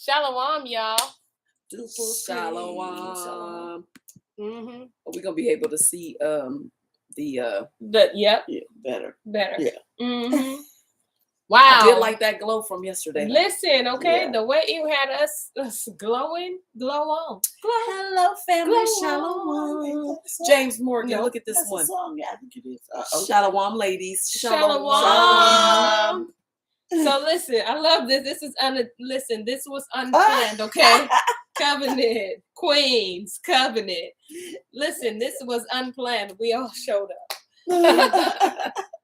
Shalom, y'all. Shalom. Mm-hmm. Are we gonna be able to see Yep. yeah, better. Yeah. Mm-hmm. I Wow. did like that glow from yesterday. Listen, okay, Yeah. the way you had us glowing, glow on. Glow. Hello, family. Glow Shalom. on. James Morgan, No, look at this That's one. a song. Yeah, I think it is. Shalom, ladies. Shalom. So listen, I love this. This is listen. This was unplanned, okay? Covenant, Queens, Covenant. Listen, this was unplanned. We all showed up.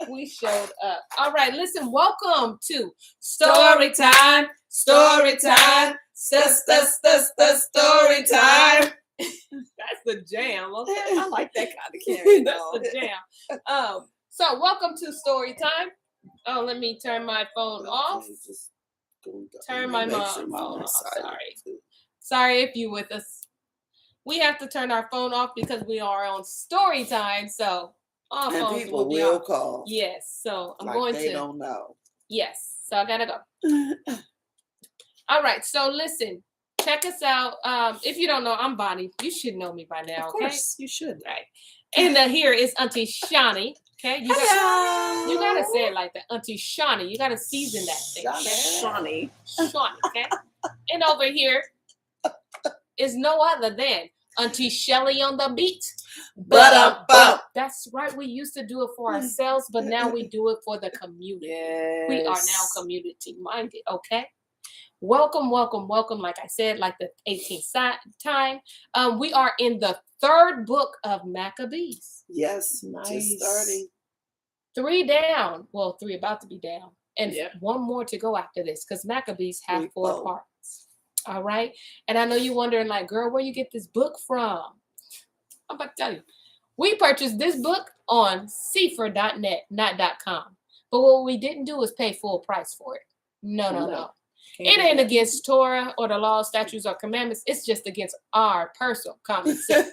We showed up. All right, listen. Welcome to Story Time. Story Time. Story Time. That's the jam. Okay, I like that kind of carry. that's the jam. So welcome to Story Time. Oh, let me turn my phone off. Turn my phone off. Sorry if you with us. We have to turn our phone off because we are on Story Time. So all And phones people will will call. Yes. So I'm like going they to. don't know. Yes. So I gotta go. All right. So listen. Check us out. If you don't know, I'm Bonnie. You should know me by now. Of course, you should. Right. And here is Auntie Shani. Okay. You gotta say it like that. Auntie Shani. You gotta season that thing. Shawnee. Shani. Okay. And over here is no other than Auntie Shelly on the beat. That's right. We used to do it for ourselves, but now we do it for the community. Yes. We are now community minded. Okay. Welcome. Like I said, like the 18th time. We are in the third book of Maccabees. Yes. Nice. Just starting. 3 down. Well, 3 about to be down. And 1 more to go after this because Maccabees have 4 parts. All right. And I know you're wondering, like, girl, where you get this book from? I'm about to tell you. We purchased this book on St0ryTim3, not .com. But what we didn't do is pay full price for it. No. It ain't against Torah or the law, statutes, or commandments. It's just against our personal common sense.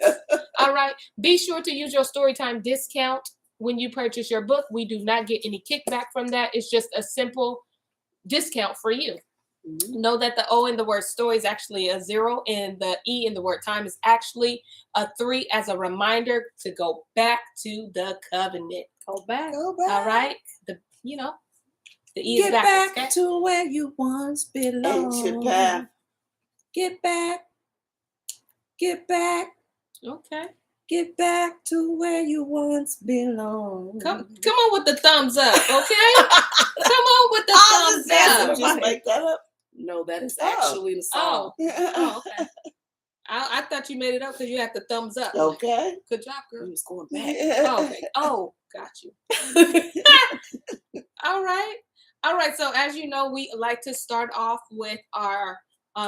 All right. Be sure to use your Storytime discount when you purchase your book. We do not get any kickback from that. It's just a simple discount for you. Know that the O in the word story is actually a 0 and the E in the word time is actually a 3 as a reminder to go back to the covenant. Go back. All right. The E is Get backwards, back okay? to where you once belonged. Ancient path. Get back. Okay. Get back to where you once belonged. Come on with the thumbs up, okay? Come on with the thumbs Did up. you make that up? No, that is actually the song. Oh, okay. I thought you made it up because you had the thumbs up. Okay. Good job, girl. I'm just going back. Oh, okay. Oh, got you. All right. So as you know, we like to start off with our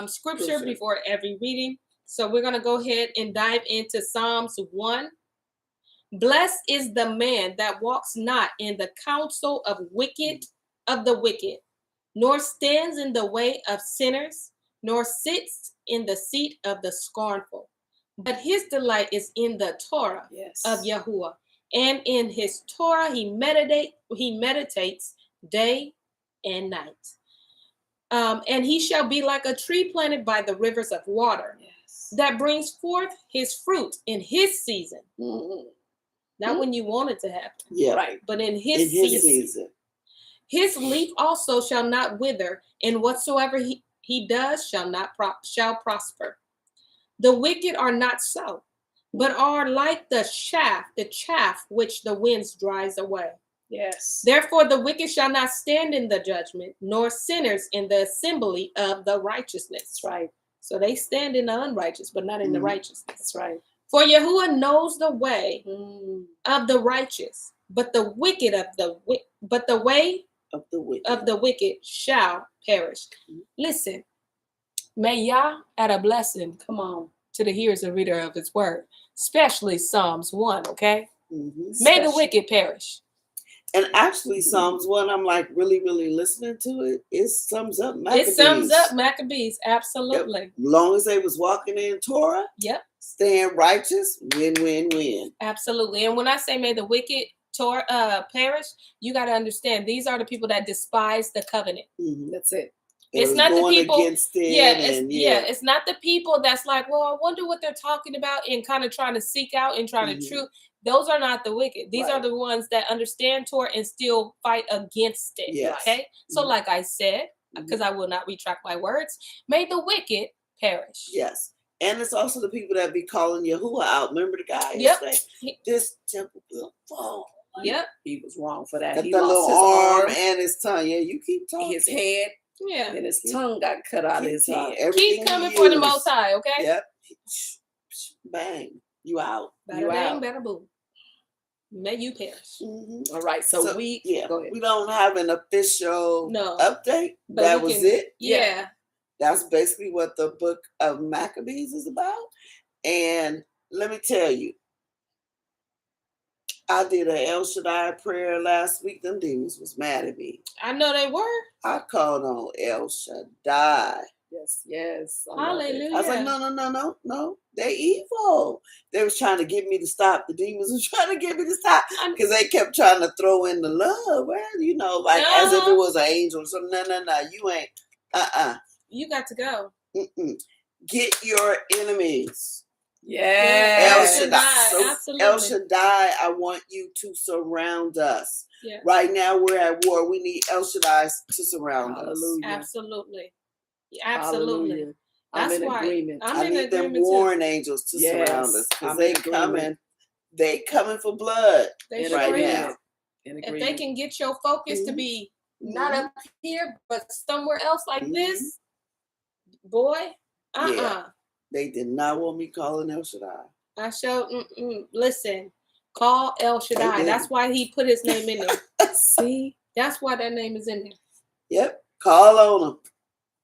scripture before every reading. So we're going to go ahead and dive into Psalms 1. Blessed is the man that walks not in the counsel of the wicked, nor stands in the way of sinners, nor sits in the seat of the scornful. But his delight is in the Torah of Yahuwah, and in his Torah he meditates day and night. And he shall be like a tree planted by the rivers of water, that brings forth his fruit in his season. Not when you want it to happen. Yeah. Right. But in his season. His leaf also shall not wither, and whatsoever he does shall prosper. The wicked are not so, but are like the chaff which the winds drives away. Yes. Therefore the wicked shall not stand in the judgment, nor sinners in the assembly of the righteousness. That's right. So they stand in the unrighteous, but not in the righteousness. That's right. For Yahuwah knows the way of the righteous, but the way of the wicked shall perish. Listen, may Yah add a blessing, come on, to the hearers and reader of his word, especially Psalms 1, okay? May the wicked perish. And actually, Psalms 1, I'm like really, really listening to it. It sums up Maccabees. It sums up Maccabees, absolutely. Yep. As long as they was walking in Torah, staying righteous, win. Absolutely. And when I say may the wicked perish, you got to understand these are the people that despise the covenant. That's it. It's not the people against it. It's not the people that's like, well, I wonder what they're talking about and kind of trying to seek out and trying to truth. Those are not the wicked. These are the ones that understand Torah and still fight against it. Yes. Okay. So like I said, because I will not retract my words, may the wicked perish. Yes. And it's also the people that be calling Yahuwah out. Remember the guy? Yep. This temple will fall. Yep. He was wrong for that. Got He the lost little his arm arm and his tongue. Yeah, you keep talking. his head. Yeah. And his tongue got cut out of his head. Keep coming for the Most High, okay? Yep. Bang. You out. Bada bang, bada boom. May you perish. All right. So we go ahead. We don't have an official update. But that was it. Yeah. That's basically what the book of Maccabees is about. And let me tell you, I did an El Shaddai prayer last week. Them demons was mad at me. I know they were. I called on El Shaddai. Yes. Hallelujah. I was like, no. They're evil. They was trying to get me to stop. The demons was trying to get me to stop because they kept trying to throw in the love. Well, like as if it was an angel. So no. You ain't. You got to go. Get your enemies. Yeah. El Shaddai. So absolutely. El Shaddai, I want you to surround us. Yeah. Right now we're at war. We need El Shaddai to surround us. Absolutely. Hallelujah. I'm in agreement. I need them warring angels to surround us because they coming. They coming for blood right now. If they can get your focus to be not up here, but somewhere else like this, boy, Yeah. They did not want me calling El Shaddai. I showed, listen, call El Shaddai. That's why he put his name in there. See? That's why that name is in there. Yep. Call on him.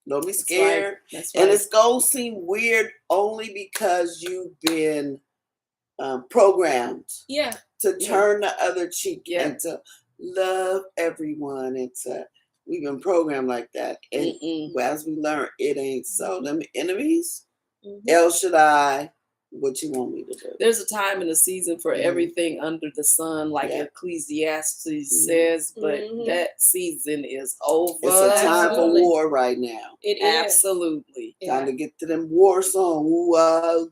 Don't be scared. That's right. And it's going to seem weird only because you've been programmed to turn the other cheek and to love everyone. We've been programmed like that. And as we learn, it ain't so. Them enemies, El Shaddai, what you want me to do? There's a time and a season for everything under the sun, like Ecclesiastes says, but that season is over. It's a time for war right now. It is. Absolutely. Time to get to them war song,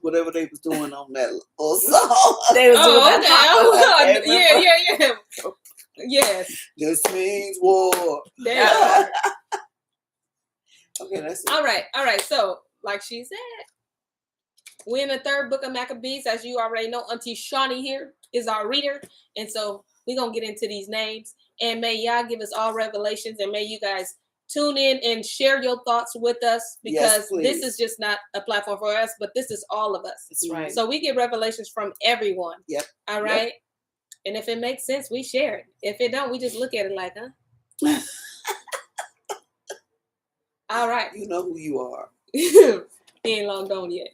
whatever they was doing on that little song. They was doing that. Yeah. Yes. This means war. There. Okay, that's it. All right. So, like she said, we're in the third book of Maccabees. As you already know, Auntie Shawnee here is our reader. And so we're going to get into these names. And may y'all give us all revelations. And may you guys tune in and share your thoughts with us. Because this is just not a platform for us, but this is all of us. That's right. So we get revelations from everyone. Yep. All right. Yep. And if it makes sense, we share it. If it don't, we just look at it like, huh? All right. You know who you are. He ain't long gone yet.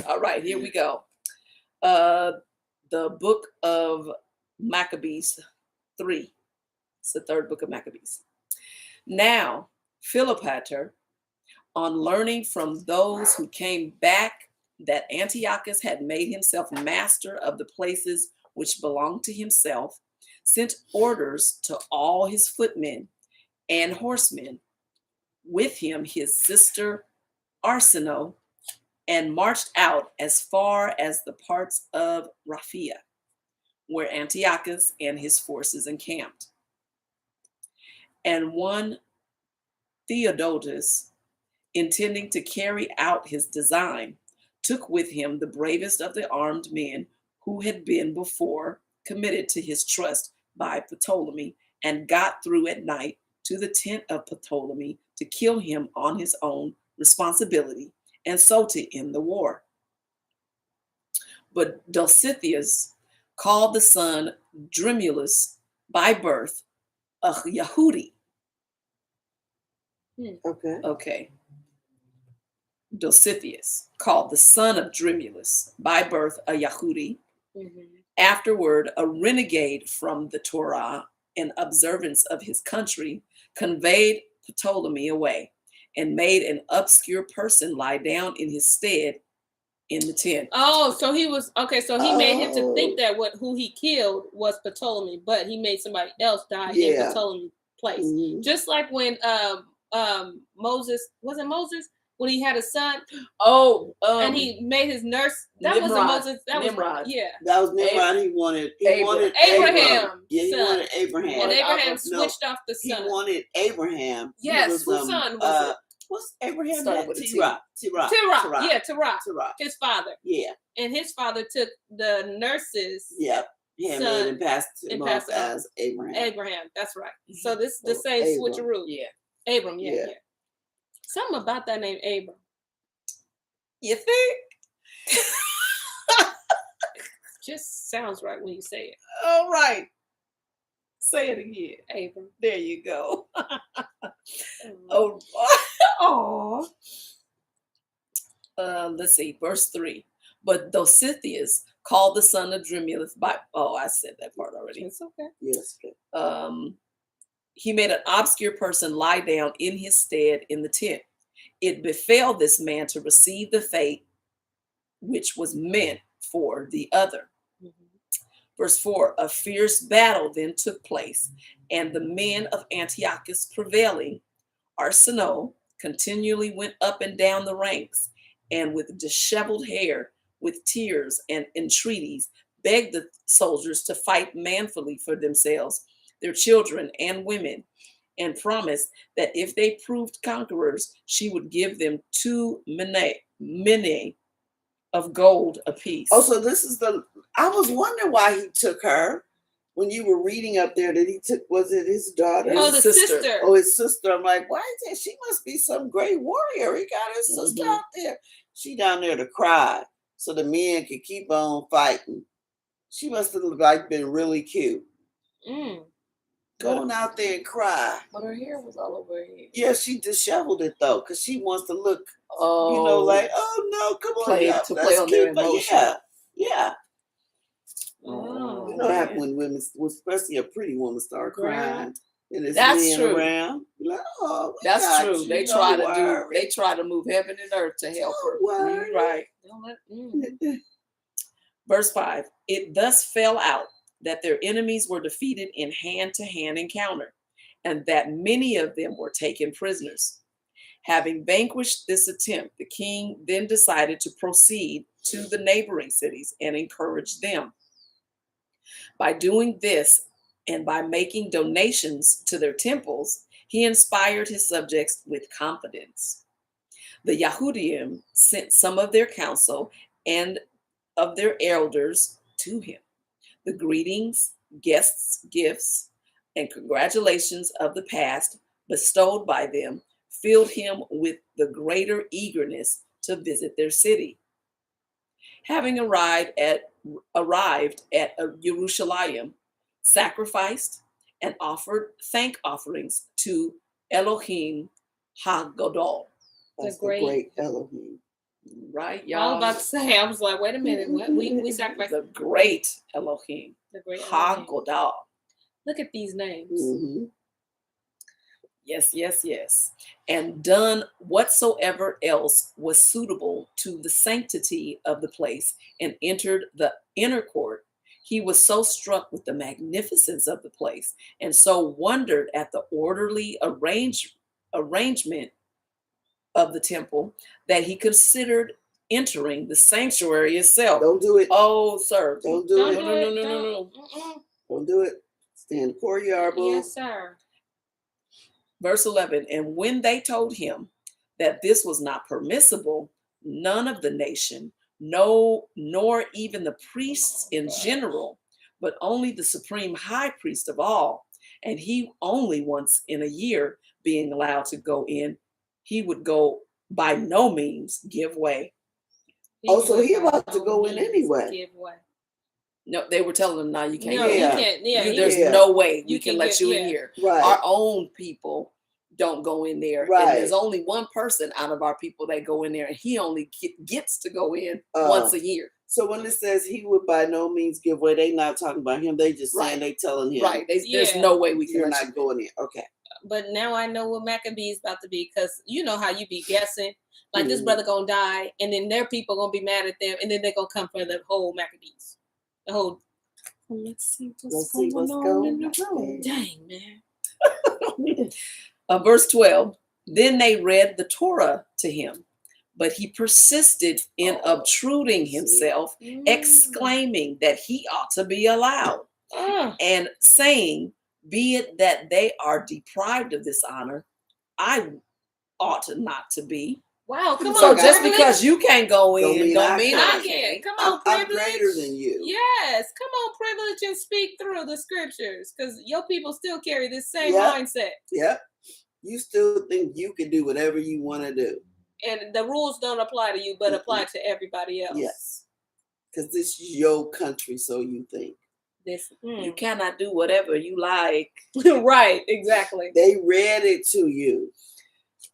All right, here we go. The book of Maccabees 3. It's the third book of Maccabees. Now, Philopater, on learning from those who came back that Antiochus had made himself master of the places which belonged to himself, sent orders to all his footmen and horsemen, with him his sister Arsinoe, and marched out as far as the parts of Raphia, where Antiochus and his forces encamped. And one Theodotus, intending to carry out his design, took with him the bravest of the armed men who had been before committed to his trust by Ptolemy, and got through at night to the tent of Ptolemy to kill him on his own responsibility, and so to end the war. But Dulcithius called the son Dremulus by birth a Yahudi. Okay. Dulcithius called the son of Dremulus by birth a Yahudi, afterward a renegade from the Torah and observance of his country, conveyed Ptolemy away and made an obscure person lie down in his stead in the tent. Oh, so he was so he made him to think that who he killed was Ptolemy, but he made somebody else die in Ptolemy. place. Mm-hmm. Just like when Moses, was it Moses? When he had a son, and he made his nurse. That Nimrod. wasn't Moses. That Nimrod. was That was Nimrod. He wanted Abraham. Yeah, he wanted Abraham. And Abraham switched off the son. He wanted Abraham. Yes, whose son was it? What's Abraham? Terah. Yeah, Terah. His father. Yeah. And his father took the nurse's son and passed him off as Abraham. Abraham, that's right. So this is the same switcheroo. Yeah. Abram, yeah. Something about that name, Abram. You think? Just sounds right when you say it. All right. Say it again. Abram. There you go. Let's see, verse 3. But Dositheus called the son of Dreimelith by... Oh, I said that part already. It's okay. Yes. He made an obscure person lie down in his stead in the tent. It befell this man to receive the fate which was meant for the other. Mm-hmm. Verse 4, a fierce battle then took place, and the men of Antiochus prevailing, Arsinoe, continually went up and down the ranks, and with disheveled hair, with tears and entreaties, begged the soldiers to fight manfully for themselves, their children and women, and promised that if they proved conquerors, she would give them 2 minae of gold apiece. Oh, so this is I was wondering why he took her. When you were reading up there, that he took, was it his daughter? Oh, the sister. Oh, his sister. I'm like, why is that? She must be some great warrior. He got his sister out there. She down there to cry so the men could keep on fighting. She must have been really cute. Going out there and cry. But her hair was all over her head. Yeah, she disheveled it though, because she wants to look, like, oh no, come on. Play on their emotion. Yeah. Oh, you know what happens when women, especially a pretty woman, start crying. And it's that's true. Around. Like, that's true. They try to move heaven and earth to help her. You're right. Verse 5. It thus fell out that their enemies were defeated in hand-to-hand encounter, and that many of them were taken prisoners. Having vanquished this attempt, the king then decided to proceed to the neighboring cities and encourage them. By doing this, and by making donations to their temples, he inspired his subjects with confidence. The Yahudim sent some of their counsel and of their elders to him. The greetings, gifts, and congratulations of the past bestowed by them filled him with the greater eagerness to visit their city. Having arrived at Jerusalem, sacrificed and offered thank offerings to Elohim HaGadol. That's the great Elohim. Right, y'all. I was about to say, I was like, wait a minute, what? We sacrificed the great Elohim. The great HaGadol. Look at these names. Mm-hmm. Yes. And done whatsoever else was suitable to the sanctity of the place, and entered the inner court. He was so struck with the magnificence of the place, and so wondered at the orderly arrangement of the temple, that he considered entering the sanctuary itself. Don't do it. Oh, sir. Don't do it. No. Don't do it. Stay in the courtyard, boo. Yes, sir. Verse 11, and when they told him that this was not permissible, none of the nation, no, nor even the priests in general, but only the supreme high priest of all, and he only once in a year being allowed to go in, he would go by no means give way. So he about to go in anyway. Give way. No, they were telling him, "No, you can't. No, you can't. Yeah, there's no way we can let you in yeah. here. Right. Our own people don't go in there. Right. And there's only one person out of our people that go in there, and he only gets to go in once a year. So when it says he would by no means give way, they not talking about him. They just saying they telling him. Right. There's no way we can. You're not going in. Okay. But now I know what Maccabees about to be, because you know how you be guessing. Like this brother gonna die, and then their people gonna be mad at them, and then they're gonna come for the whole Maccabees. The whole. Let's see what's going on in the room. Dang, man. Verse 12. Then they read the Torah to him, but he persisted in obtruding himself, exclaiming that he ought to be allowed, and saying, be it that they are deprived of this honor, I ought not to be. Wow, come so on. So just because you can't go in, don't mean I can. Come on, privilege. I'm greater than you. Yes, come on, privilege, and speak through the scriptures, because your people still carry this same mindset. Yep. You still think you can do whatever you want to do. And the rules don't apply to you, but apply to everybody else. Yes. Because this is your country, so you think. You cannot do whatever you like. Right, exactly. They read it to you.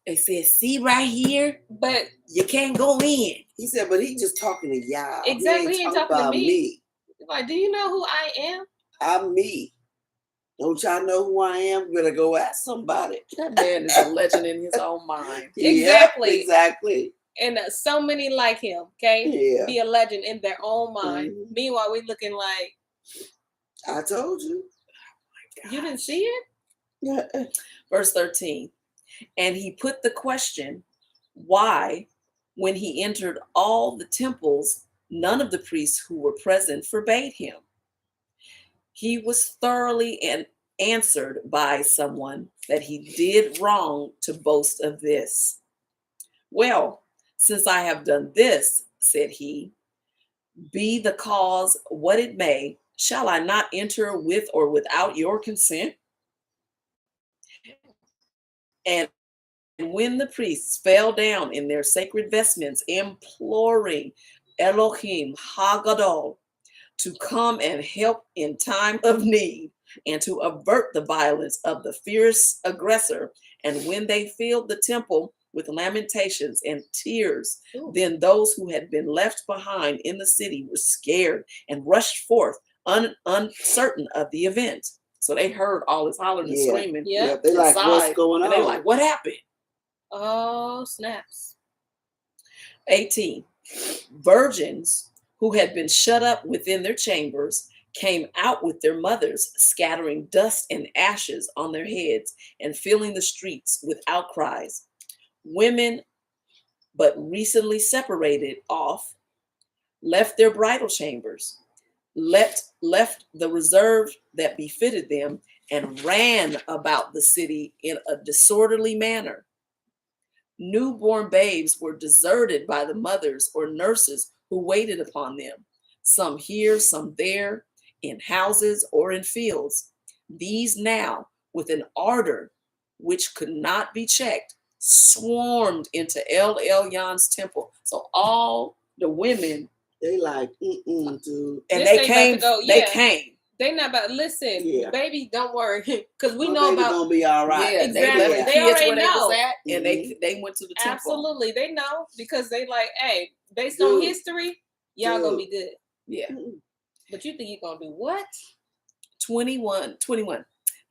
They said, see right here, but you can't go in. He said, but he just talking to y'all. Exactly, he ain't talking about me. Like, do you know who I am? I'm me. Don't y'all know who I am? Better go ask somebody. That man is a legend in his own mind. Exactly. Yep, exactly. And so many like him, okay? Yeah. Be a legend in their own mind. Mm-hmm. Meanwhile, we looking like... I told you. Oh, you didn't see it? Yeah. Verse 13. And he put the question, why, when he entered all the temples, none of the priests who were present forbade him. He was thoroughly answered by someone that he did wrong to boast of this. Well, since I have done this, said he, be the cause what it may, shall I not enter with or without your consent? And when the priests fell down in their sacred vestments, imploring Elohim Hagadol to come and help in time of need and to avert the violence of the fierce aggressor, and when they filled the temple with lamentations and tears, then those who had been left behind in the city were scared and rushed forth, uncertain of the event. So they heard all this hollering and screaming. Yeah, they like, what's going on? And they like, what happened? Oh, snaps. 18. Virgins who had been shut up within their chambers came out with their mothers, scattering dust and ashes on their heads and filling the streets with outcries. Women, but recently separated off, left their bridal chambers, left the reserve that befitted them, and ran about the city in a disorderly manner. Newborn babes were deserted by the mothers or nurses who waited upon them, some here, some there, in houses or in fields. These now, with an ardor which could not be checked, swarmed into El Elion's temple. So all the women, they like, dude. And they came. They came. They not about listen, baby. Don't worry, because we my know baby about gonna be all right. Yeah, exactly. They already know, and they went to the temple. Absolutely, they know because they like, hey, based on history, y'all gonna be good. Yeah, but you think you're gonna do what? 21.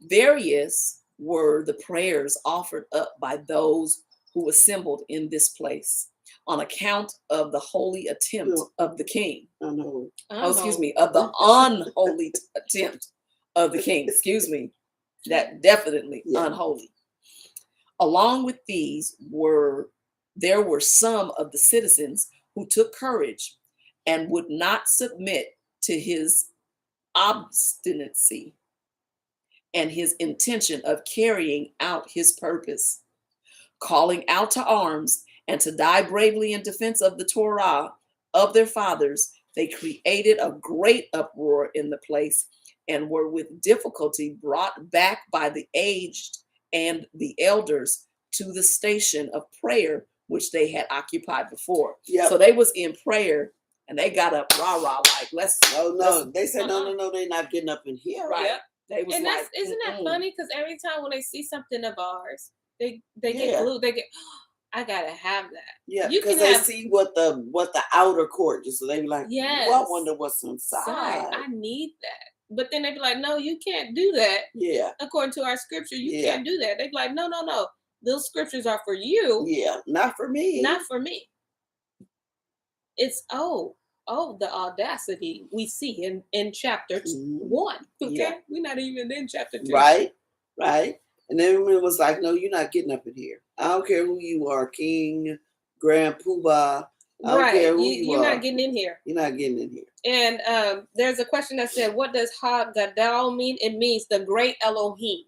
Various were the prayers offered up by those who assembled in this place on account of the holy attempt of the king. Of the unholy attempt of the king. That definitely unholy. Along with these there were some of the citizens who took courage and would not submit to his obstinacy and his intention of carrying out his purpose, calling out to arms and to die bravely in defense of the Torah of their fathers. They created a great uproar in the place and were with difficulty brought back by the aged and the elders to the station of prayer which they had occupied before. Yep. So they was in prayer and they got up rah, like, let's. They said, no, they're not getting up in here. Right. Yep. They was and like, isn't that funny? Because every time when they see something of ours, they get glued. They get, I gotta have that. Yeah, because they see what the outer court is. So they be like, yes, well, I wonder what's inside. I need that. But then they be like, no, you can't do that. Yeah. According to our scripture, you can't do that. They be like, no. Those scriptures are for you. Yeah, not for me. Not for me. It's the audacity we see in chapter 1. Okay, we're not even in chapter 2. Right. And everyone was like, no, you're not getting up in here. I don't care who you are, King, Grand Poobah. I don't care who you are. You're not getting in here. You're not getting in here. And there's a question that said, what does Ha Gadol mean? It means the great Elohim.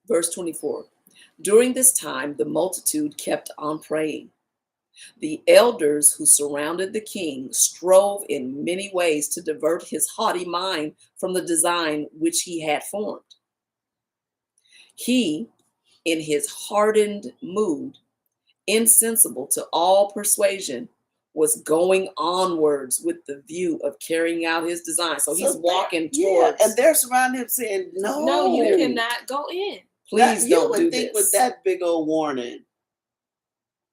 Verse 24. During this time, the multitude kept on praying. The elders who surrounded the king strove in many ways to divert his haughty mind from the design which he had formed. He, in his hardened mood, insensible to all persuasion, was going onwards with the view of carrying out his design. So he's walking towards. And they're surrounding him saying, no, you cannot go in. Please don't do this. You would think with that big old warning,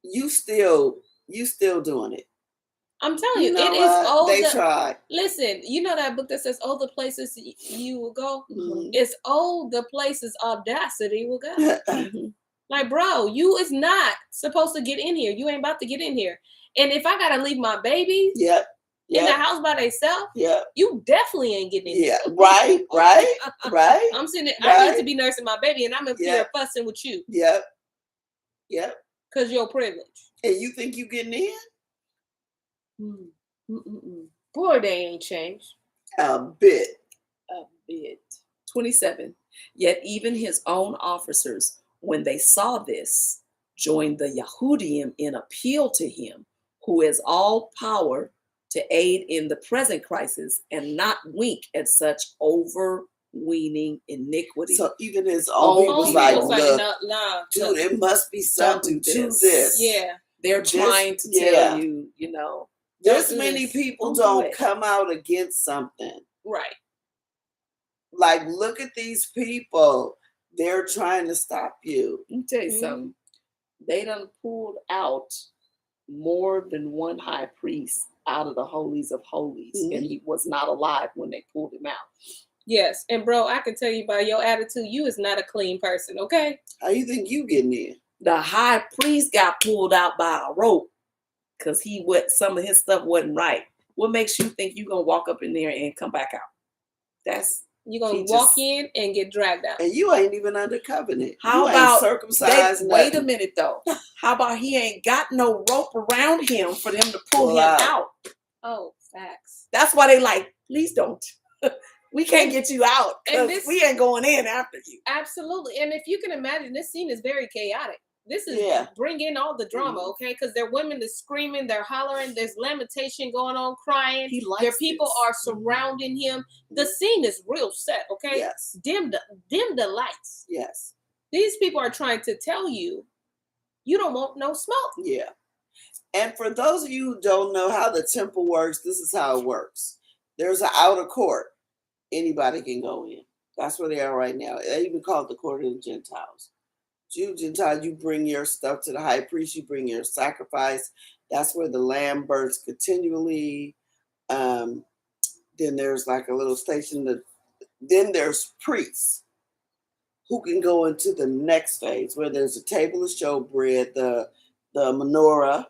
you still doing it. I'm telling you, it is old. They tried. Listen, you know that book that says, "Oh, the places you will go." Mm-hmm. It's the places audacity will go. Mm-hmm. Like, bro, you is not supposed to get in here. You ain't about to get in here. And if I gotta leave my babies, in the house by themselves, you definitely ain't getting in here. Right. I'm sitting there, I need to be nursing my baby, and I'm in here fussing with you. Yep. Because you're privileged. And you think you getting in? Boy, they ain't changed. A bit. 27. Yet even his own officers, when they saw this, joined the Yahudim in appeal to him, who has all power to aid in the present crisis and not wink at such overweening iniquity. So even his own people was like, look, dude, it must be something to this. Yeah. They're trying to tell you, There's many people don't come out against something. Right. Like, look at these people. They're trying to stop you. Let me tell you something. They done pulled out more than one high priest out of the holies of holies, and he was not alive when they pulled him out. Yes, and bro, I can tell you by your attitude, you is not a clean person, okay? How you think you getting in? The high priest got pulled out by a rope because some of his stuff wasn't right. What makes you think you gonna walk up in there and come back out? You're gonna walk in and get dragged out. And you ain't even under covenant. How about circumcised? Wait a minute though. How about he ain't got no rope around him for them to pull him out? Oh, facts. That's why they like, please don't. We can't get you out because we ain't going in after you. Absolutely. And if you can imagine, this scene is very chaotic. This is bring in all the drama, okay? Because their women are screaming, they're hollering, there's lamentation going on, crying. Their people are surrounding him. The scene is real set, okay? Yes. Dim the lights. Yes. These people are trying to tell you, you don't want no smoke. Yeah. And for those of you who don't know how the temple works, this is how it works. There's an outer court. Anybody can go in. That's where they are right now. They even call it the court of the Gentiles. Jew, Gentile, you bring your stuff to the high priest, you bring your sacrifice. That's where the lamb burns continually. Then there's like a little station. Then there's priests who can go into the next phase where there's a table of showbread, the menorah,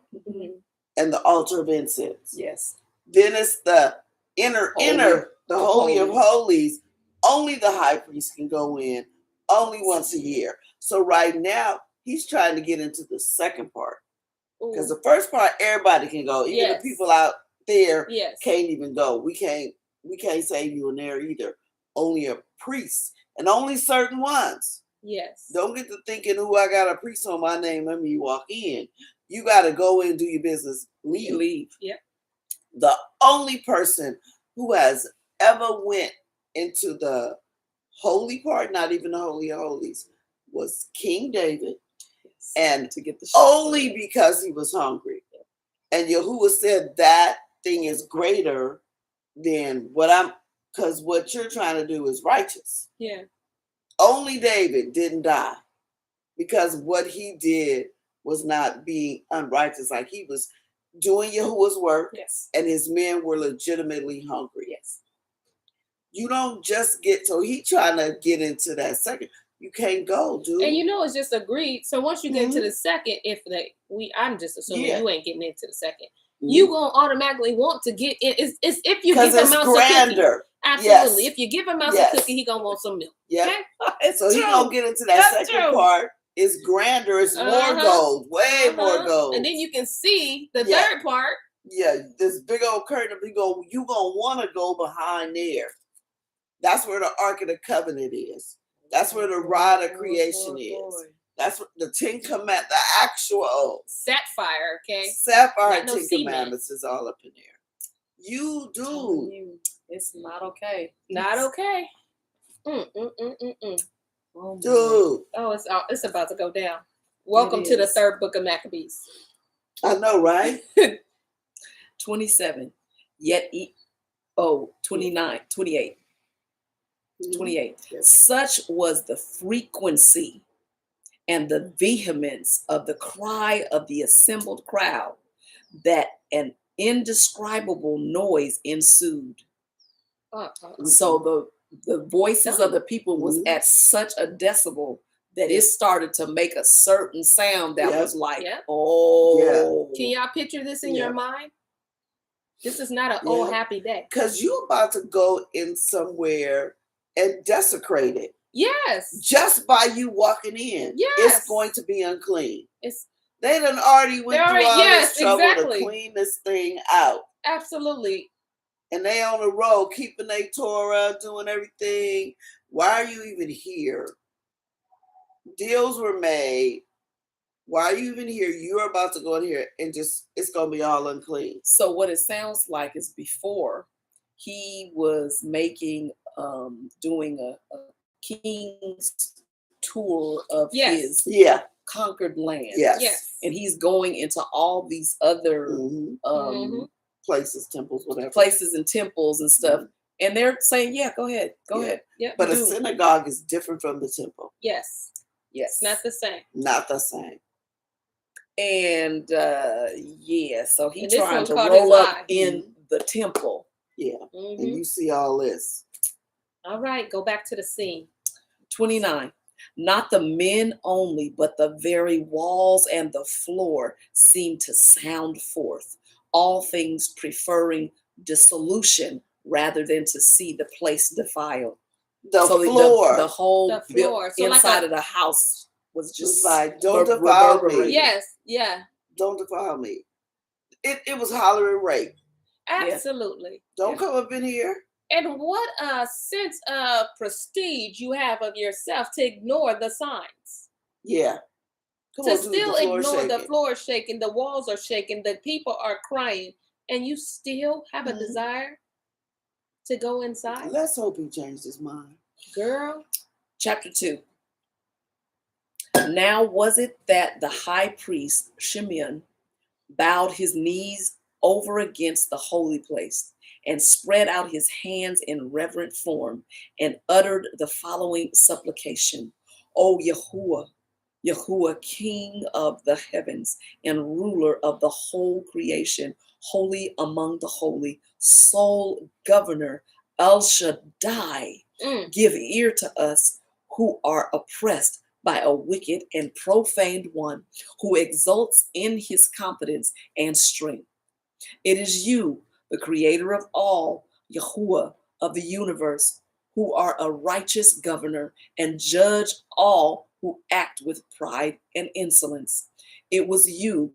and the altar of incense. Yes. Then it's the inner, the Holy of Holies. Only the high priest can go in, only once a year. So right now, he's trying to get into the second part. Because the first part, everybody can go. Even the people out there can't even go. We can't save you in there either. Only a priest. And only certain ones. Yes. Don't get to thinking, I got a priest on my name. Let me walk in. You got to go in, do your business, leave. Yep. The only person who has ever went into the holy part, not even the Holy of Holies, was King David, and to get the only because he was hungry. And Yahuwah said that thing is greater than because what you're trying to do is righteous. Yeah. Only David didn't die because what he did was not being unrighteous. Like he was doing Yahuwah's work, and his men were legitimately hungry. Yes. You don't just so he trying to get into that second. You can't go, dude. And it's just agreed. So once you get into the second, I'm just assuming you ain't getting into the second. You gonna automatically want to get in. It's if you get the mountain grander. Absolutely. If you give a mouse a cookie, he gonna want some milk. Yeah. Okay? So he gonna get into that second part. It's grander. It's more gold. Way more gold. And then you can see the third part. Yeah, this big old curtain. You gonna want to go behind there. That's where the Ark of the Covenant is. That's where the rod of creation is. That's what the 10 Commandments, the actual sapphire, okay? Sapphire 10 Commandments is all up in there. You do. It's not okay. Not okay. Oh, dude. Oh, it's about to go down. Welcome to the third book of Maccabees. I know, right? 27. 29, 28. 28. Such was the frequency and the vehemence of the cry of the assembled crowd that an indescribable noise ensued. So the voices of the people was at such a decibel that it started to make a certain sound that was like, oh. Can y'all picture this in your mind? This is not an happy day. Because you're about to go in somewhere and desecrate it. Yes. Just by you walking in. Yes. It's going to be unclean. They done already went through all this trouble to clean this thing out. Absolutely. And they on the road, keeping their Torah, doing everything. Why are you even here? Deals were made. Why are you even here? You're about to go in here and it's going to be all unclean. So what it sounds like is before he was making, doing a king's tour of his conquered land. Yes. And he's going into all these other places, temples, whatever. Places and temples and stuff. And they're saying, go ahead. Go ahead. Yep. But a synagogue is different from the temple. Yes. Yes. Not the same. Not the same. And so he trying to roll up in the temple. Yeah. And you see all this. All right, go back to the scene. 29. Not the men only, but the very walls and the floor seemed to sound forth, all things preferring dissolution rather than to see the place defiled. The floor. The whole floor. So inside of the house was just like, don't defile me. Yes, yeah. Don't defile me. It was hollering rape. Absolutely. Don't come up in here. And what a sense of prestige you have of yourself to ignore the signs. Yeah. To still ignore the floor shaking, the walls are shaking, the people are crying, and you still have a desire to go inside? Let's hope he changed his mind. Girl. Chapter 2. Now was it that the high priest, Shimeon, bowed his knees over against the holy place and spread out his hands in reverent form and uttered the following supplication. O Yahuwah, Yahuwah, King of the heavens and ruler of the whole creation, holy among the holy, sole governor, El Shaddai, give ear to us who are oppressed by a wicked and profaned one who exults in his confidence and strength. It is you, the creator of all, Yahuwah of the universe, who are a righteous governor and judge all who act with pride and insolence. It was you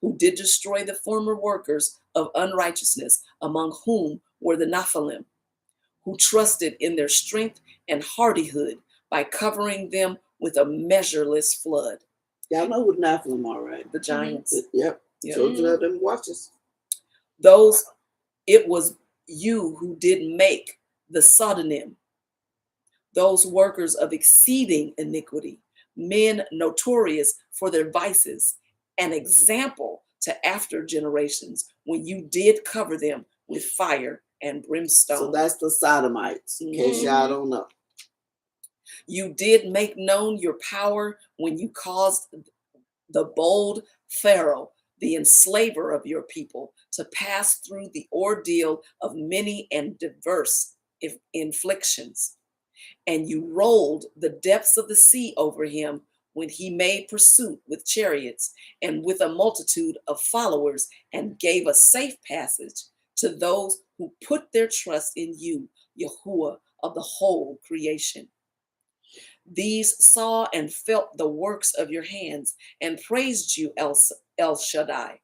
who did destroy the former workers of unrighteousness, among whom were the Nephilim, who trusted in their strength and hardihood by covering them with a measureless flood. Y'all know what Nephilim are, right? The giants. Yep. Children of them watches. It was you who did make the Sodonim, those workers of exceeding iniquity, men notorious for their vices, an example to after generations when you did cover them with fire and brimstone. So that's the Sodomites, in case y'all don't know. You did make known your power when you caused the bold Pharaoh, the enslaver of your people, to pass through the ordeal of many and diverse inflictions. And you rolled the depths of the sea over him when he made pursuit with chariots and with a multitude of followers, and gave a safe passage to those who put their trust in you, Yahuwah of the whole creation. These saw and felt the works of your hands and praised you, El Shaddai.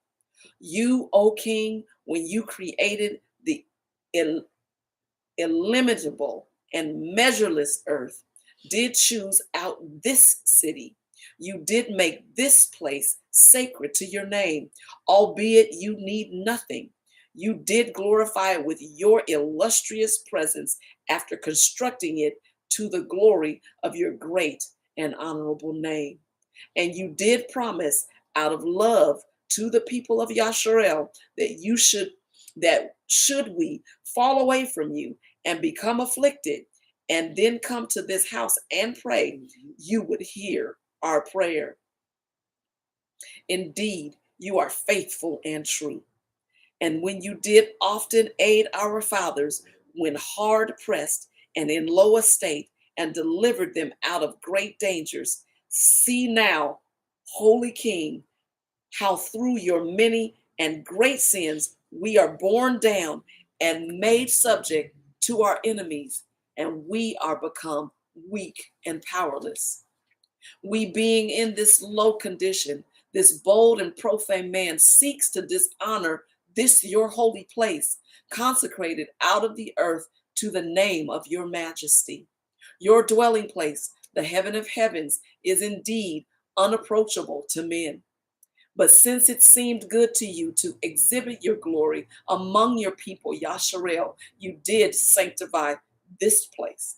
You, O King, when you created the illimitable and measureless earth, did choose out this city. You did make this place sacred to your name, albeit you need nothing. You did glorify it with your illustrious presence after constructing it to the glory of your great and honorable name. And you did promise out of love to the people of Yasharel that should we fall away from you and become afflicted and then come to this house and pray, you would hear our prayer. Indeed, you are faithful and true. And when you did often aid our fathers when hard pressed and in low estate and delivered them out of great dangers, see now, Holy King, how through your many and great sins we are borne down and made subject to our enemies, and we are become weak and powerless. We being in this low condition, this bold and profane man seeks to dishonor this your holy place, consecrated out of the earth to the name of your majesty. Your dwelling place, the heaven of heavens, is indeed unapproachable to men. But since it seemed good to you to exhibit your glory among your people, Yasharel, you did sanctify this place.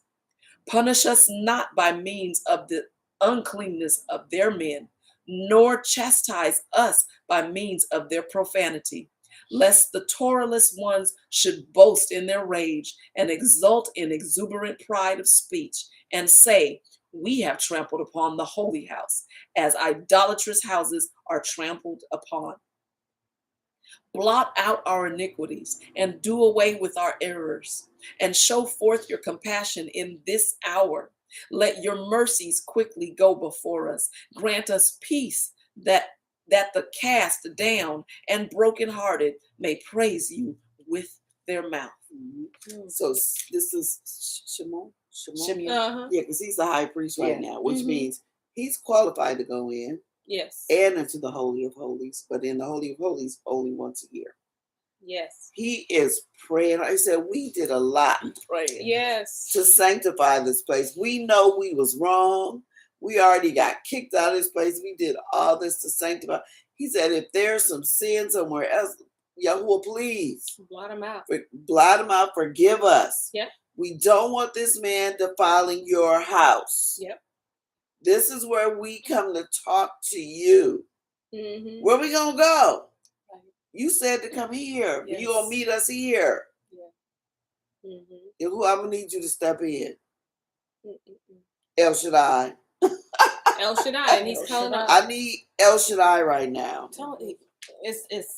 Punish us not by means of the uncleanness of their men, nor chastise us by means of their profanity, lest the Torahless ones should boast in their rage and exult in exuberant pride of speech and say, we have trampled upon the holy house, as idolatrous houses are trampled upon. Blot out our iniquities and do away with our errors, and show forth your compassion in this hour. Let your mercies quickly go before us. Grant us peace that the cast down and brokenhearted may praise you with their mouth. So this is Shimon. Uh-huh. Yeah, because he's the high priest right now, which means he's qualified to go in. Yes. And into the Holy of Holies, but in the Holy of Holies only once a year. Yes. He is praying. I said we did a lot praying. Yes. To sanctify this place. We know we was wrong. We already got kicked out of this place. We did all this to sanctify. He said, if there's some sin somewhere else, Yahuwah, please blot them out. Blot them out. Forgive us. Yep. We don't want this man defiling your house. Yep. This is where we come to talk to you. Mm-hmm. Where we gonna go? Right. You said to come here. Yes. You gonna meet us here. Yeah. Mm-hmm. Who I'm gonna need you to step in. El Shaddai. El Shaddai, and he's calling out. I need El Shaddai right now.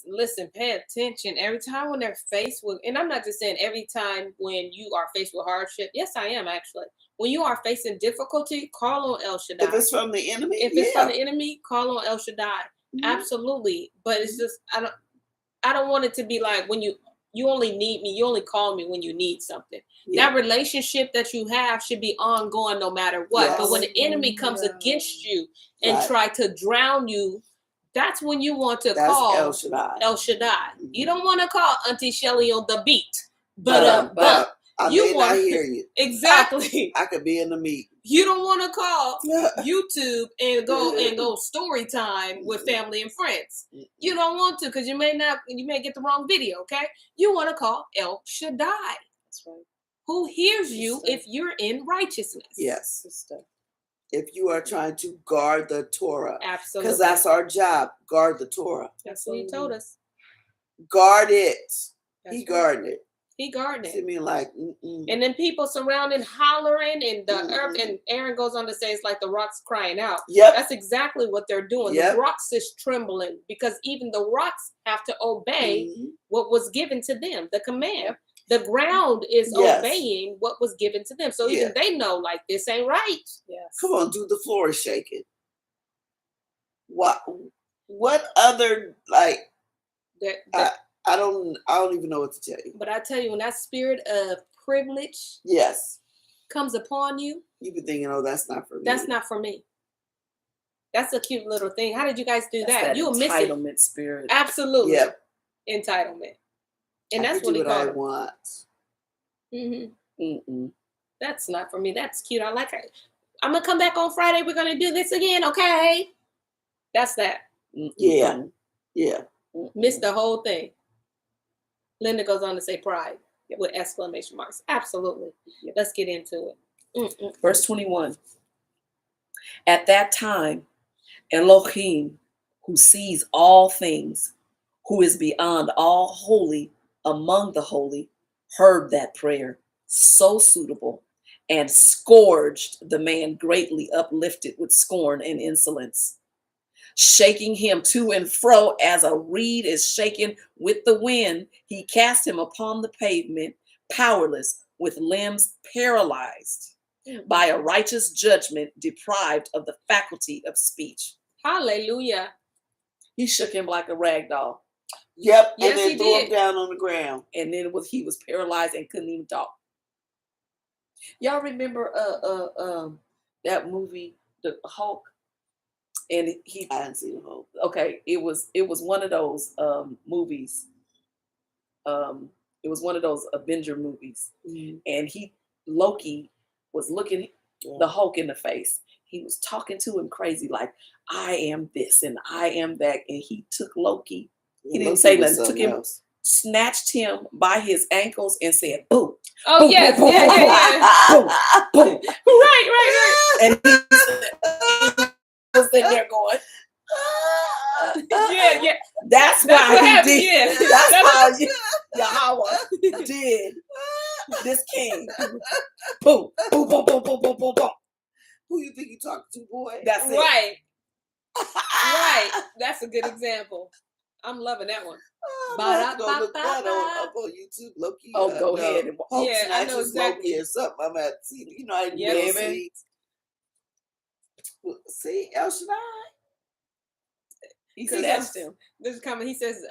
Listen, pay attention. Every time when they're faced with, and I'm not just saying every time when you are faced with hardship. Yes, I am actually. When you are facing difficulty, call on El Shaddai. If it's from the enemy, it's from the enemy, call on El Shaddai. Mm-hmm. Absolutely. But it's just I don't want it to be like when you only need me, you only call me when you need something. Yeah. That relationship that you have should be ongoing no matter what. Yes. But when the enemy comes against you and try to drown you, that's when you want to call El Shaddai. El Shaddai. Mm-hmm. You don't want to call Auntie Shelly on the beat. But I may not hear you. Exactly. I could be in the meeting. You don't want to call YouTube and go story time with family and friends. You don't want to because you may get the wrong video, okay? You want to call El Shaddai. That's right. Who hears you if you're in righteousness. Yes. If you are trying to guard the Torah. Absolutely. Because that's our job, guard the Torah. That's what he told us. Guard it. He guarded it. He guarded it. I mean, like, and then people surrounding, hollering, and the earth. And Aaron goes on to say it's like the rocks crying out. Yep. That's exactly what they're doing. Yep. The rocks is trembling because even the rocks have to obey what was given to them, the command. The ground is obeying what was given to them. So even they know, like, this ain't right. Yes. Come on, dude, the floor is shaking. What other, like, I don't even know what to tell you. But I tell you, when that spirit of privilege comes upon you, you be thinking, oh, that's not for me. That's not for me. That's a cute little thing. How did you guys do that? You'll miss it. Entitlement spirit. Absolutely. Yep. Entitlement. And that's what he called it. I want. That's not for me. That's cute. I like it. I'm gonna come back on Friday. We're gonna do this again, okay? That's that. Yeah. Missed the whole thing. Linda goes on to say pride with exclamation marks. Absolutely. Let's get into it. Verse 21. At that time, Elohim, who sees all things, who is beyond all holy among the holy, heard that prayer, so suitable, and scourged the man greatly uplifted with scorn and insolence, shaking him to and fro as a reed is shaken with the wind. He cast him upon the pavement, powerless, with limbs paralyzed by a righteous judgment, deprived of the faculty of speech. Hallelujah. He shook him like a rag doll. Yep, and then threw him down on the ground. And then he was paralyzed and couldn't even talk. Y'all remember that movie, The Hulk? And I hadn't seen The Hulk. Okay, it was one of those movies. It was one of those Avenger movies. And Loki was looking the Hulk in the face. He was talking to him crazy, like, I am this and I am that. And he took Loki. He didn't say nothing. Took him, snatched him by his ankles and said, boom. Oh, boom, yes. Boom, boom, boom, boom. Right. And he was sitting there going, yeah. That's why he did. That's why Yahweh did this king. Boom, boom, boom, boom, boom, boom, boom, boom. Who you think you talking to, boy? That's it. Right. Right. That's a good example. I'm loving that one. I'm gonna look that up on YouTube. Loki. Oh, go ahead. And I know exactly. Loki or something. I'm at see. You know, I see El Shaddai. He snatched him. This is coming. He says,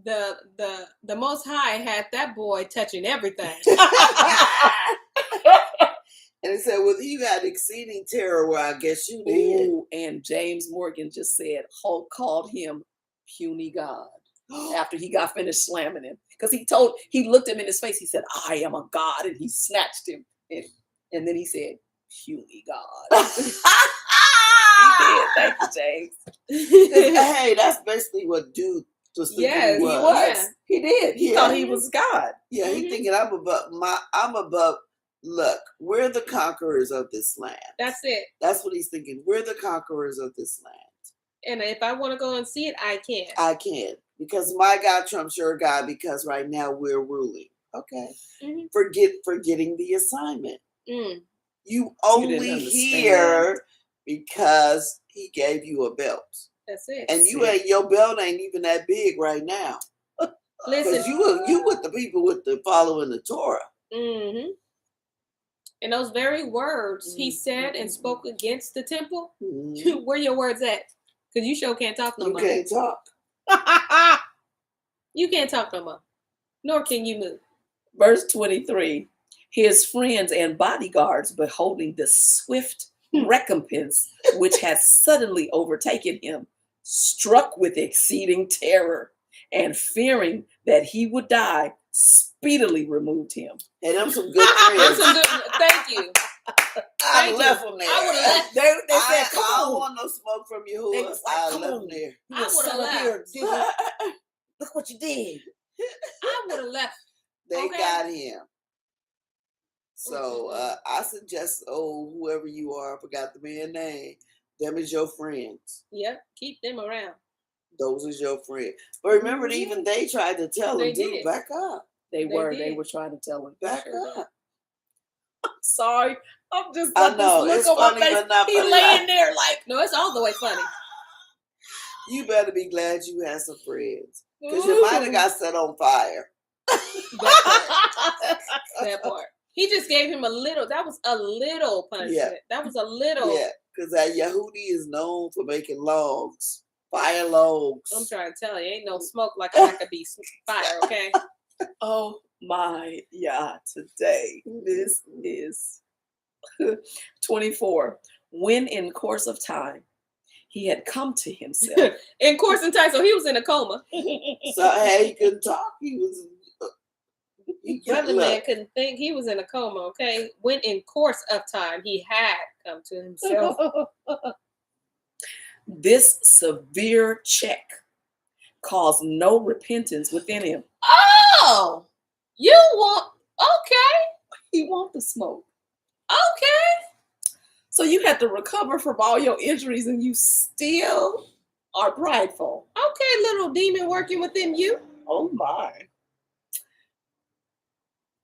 the Most High had that boy touching everything. And he said, well, you had exceeding terror where I guess you did. Ooh, and James Morgan just said Hulk called him puny God after he got finished slamming him. Because he looked him in his face. He said, I am a God. And he snatched him. And then he said, puny God. He did. Thank you, James. Hey, that's basically what dude was thinking he was. Yeah. He did. He thought he was God. Yeah, he thinking I'm above. Look, we're the conquerors of this land. That's it. That's what he's thinking. We're the conquerors of this land. And if I want to go and see it, I can. I can. Because my God trumps your God, because right now we're ruling. Okay. Forgetting the assignment. You only hear because he gave you a belt. That's it. And your belt ain't even that big right now. Listen. Because you with the people with the following the Torah. And those very words he said and spoke against the temple, where your words at? Because you sure can't talk no more. You can't talk. You can't talk no more. Nor can you move. Verse 23, his friends and bodyguards, beholding the swift recompense which has suddenly overtaken him, struck with exceeding terror, and fearing that he would die, speedily removed him. And I'm some good friends. Thank you. I left them there. I would have left. They said, come I on. don't want no smoke from you. They was like, I left them there. I would have left. Look what you did. I would have left. They got him. So I suggest, whoever you are, I forgot the man's name. Them is your friends. Yep, keep them around. Those is your friends. But remember, even they tried to tell him, dude, back up. They were trying to tell him, back up. I'm sorry. I'm just I know it's funny, but not he funny. laying there like, no, it's all the way funny. You better be glad you had some friends, because you might have got set on fire. That part. He just gave him a little. That was a little punishment. Yeah. That was a little. Yeah, because that Yehudi is known for making logs fire logs. I'm trying to tell you, ain't no smoke like a Maccabees fire, okay? Oh my, yeah, today. This is 24. When in course of time, he had come to himself. In course of time, so he was in a coma. So, hey, he couldn't talk. He was... Brother man couldn't think. He was in a coma, okay? When in course of time, he had come to himself. This severe check caused no repentance within him. Oh! You want... Okay. He want to smoke. Okay. So you had to recover from all your injuries and you still are prideful. Okay, little demon working within you. Oh my.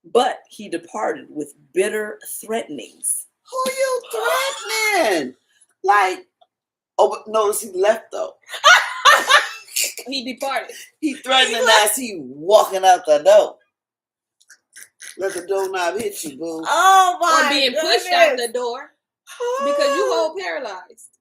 But he departed with bitter threatenings. Who you threatening? Like, oh, but notice he left though. He departed. He threatening as he walking out the door. Let the doorknob hit you, boo. Oh my! Or being pushed out the door because you hold paralyzed.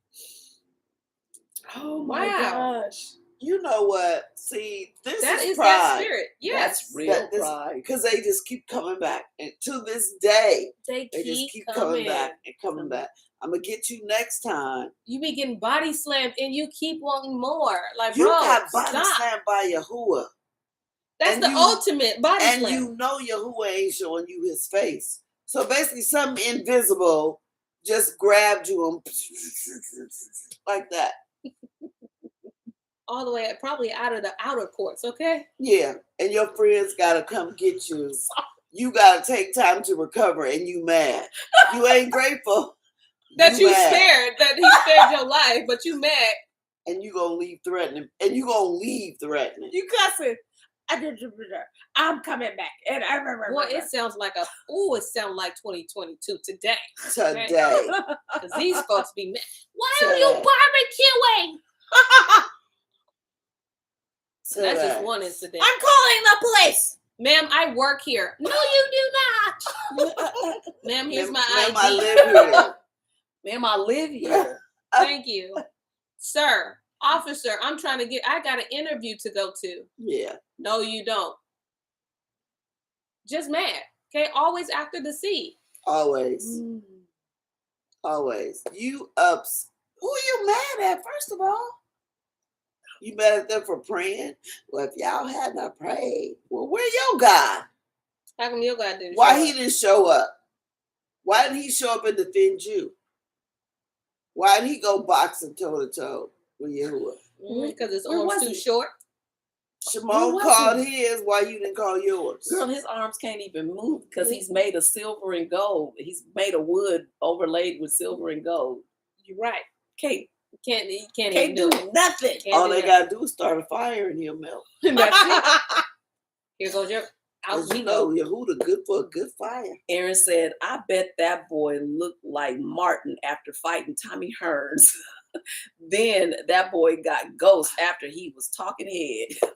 Oh my gosh! You know what? See, this that is pride. That spirit. Yes, that's real pride. Because they just keep coming back, and to this day, they just keep coming back and coming back. I'm gonna get you next time. You be getting body slammed, and you keep wanting more. Like, you bro, got body stop. slammed by Yahuwah. That's and the ultimate body and slam. And you know Yahuwah ain't showing you his face. So basically, something invisible just grabbed you and like that. All the way, probably out of the outer courts, okay? Yeah, and your friends gotta come get you. You gotta take time to recover, and you mad. You ain't grateful. That you scared, that he spared your life, but you mad. And you gonna leave threatening. And you gonna leave threatening. You cussing. I'm coming back. And Boy, it sounds like it sounds like 2022 today. Today. Because these folks be mad. Why are you barbecuing? So that's just one incident. I'm calling the police. Ma'am, I work here. No, you do not. Ma'am, here's my ID. I live here. Ma'am, I live here. Thank you. Sir, officer, I got an interview to go to. Yeah. No, you don't. Just mad. Okay, always after the seed. Always. Always. You ups. Who you mad at, first of all? You mad at them for praying? Well, if y'all had not prayed, well, where your God? How come your God didn't Why show he up? didn't show up? Why didn't he show up and defend you? Why didn't he go boxing toe to toe with Yahuwah? Because his arms too short. Shimon called his. Why you didn't call yours? Girl, his arms can't even move because he's made of silver and gold. He's made of wood overlaid with silver and gold. You're right. He can't even do nothing. All they gotta do is start a fire and he'll melt. That's it. Here goes your out. You know, Yehuda good for a good fire. Aaron said, I bet that boy looked like Martin after fighting Tommy Hearns. Then that boy got ghost after he was talking head.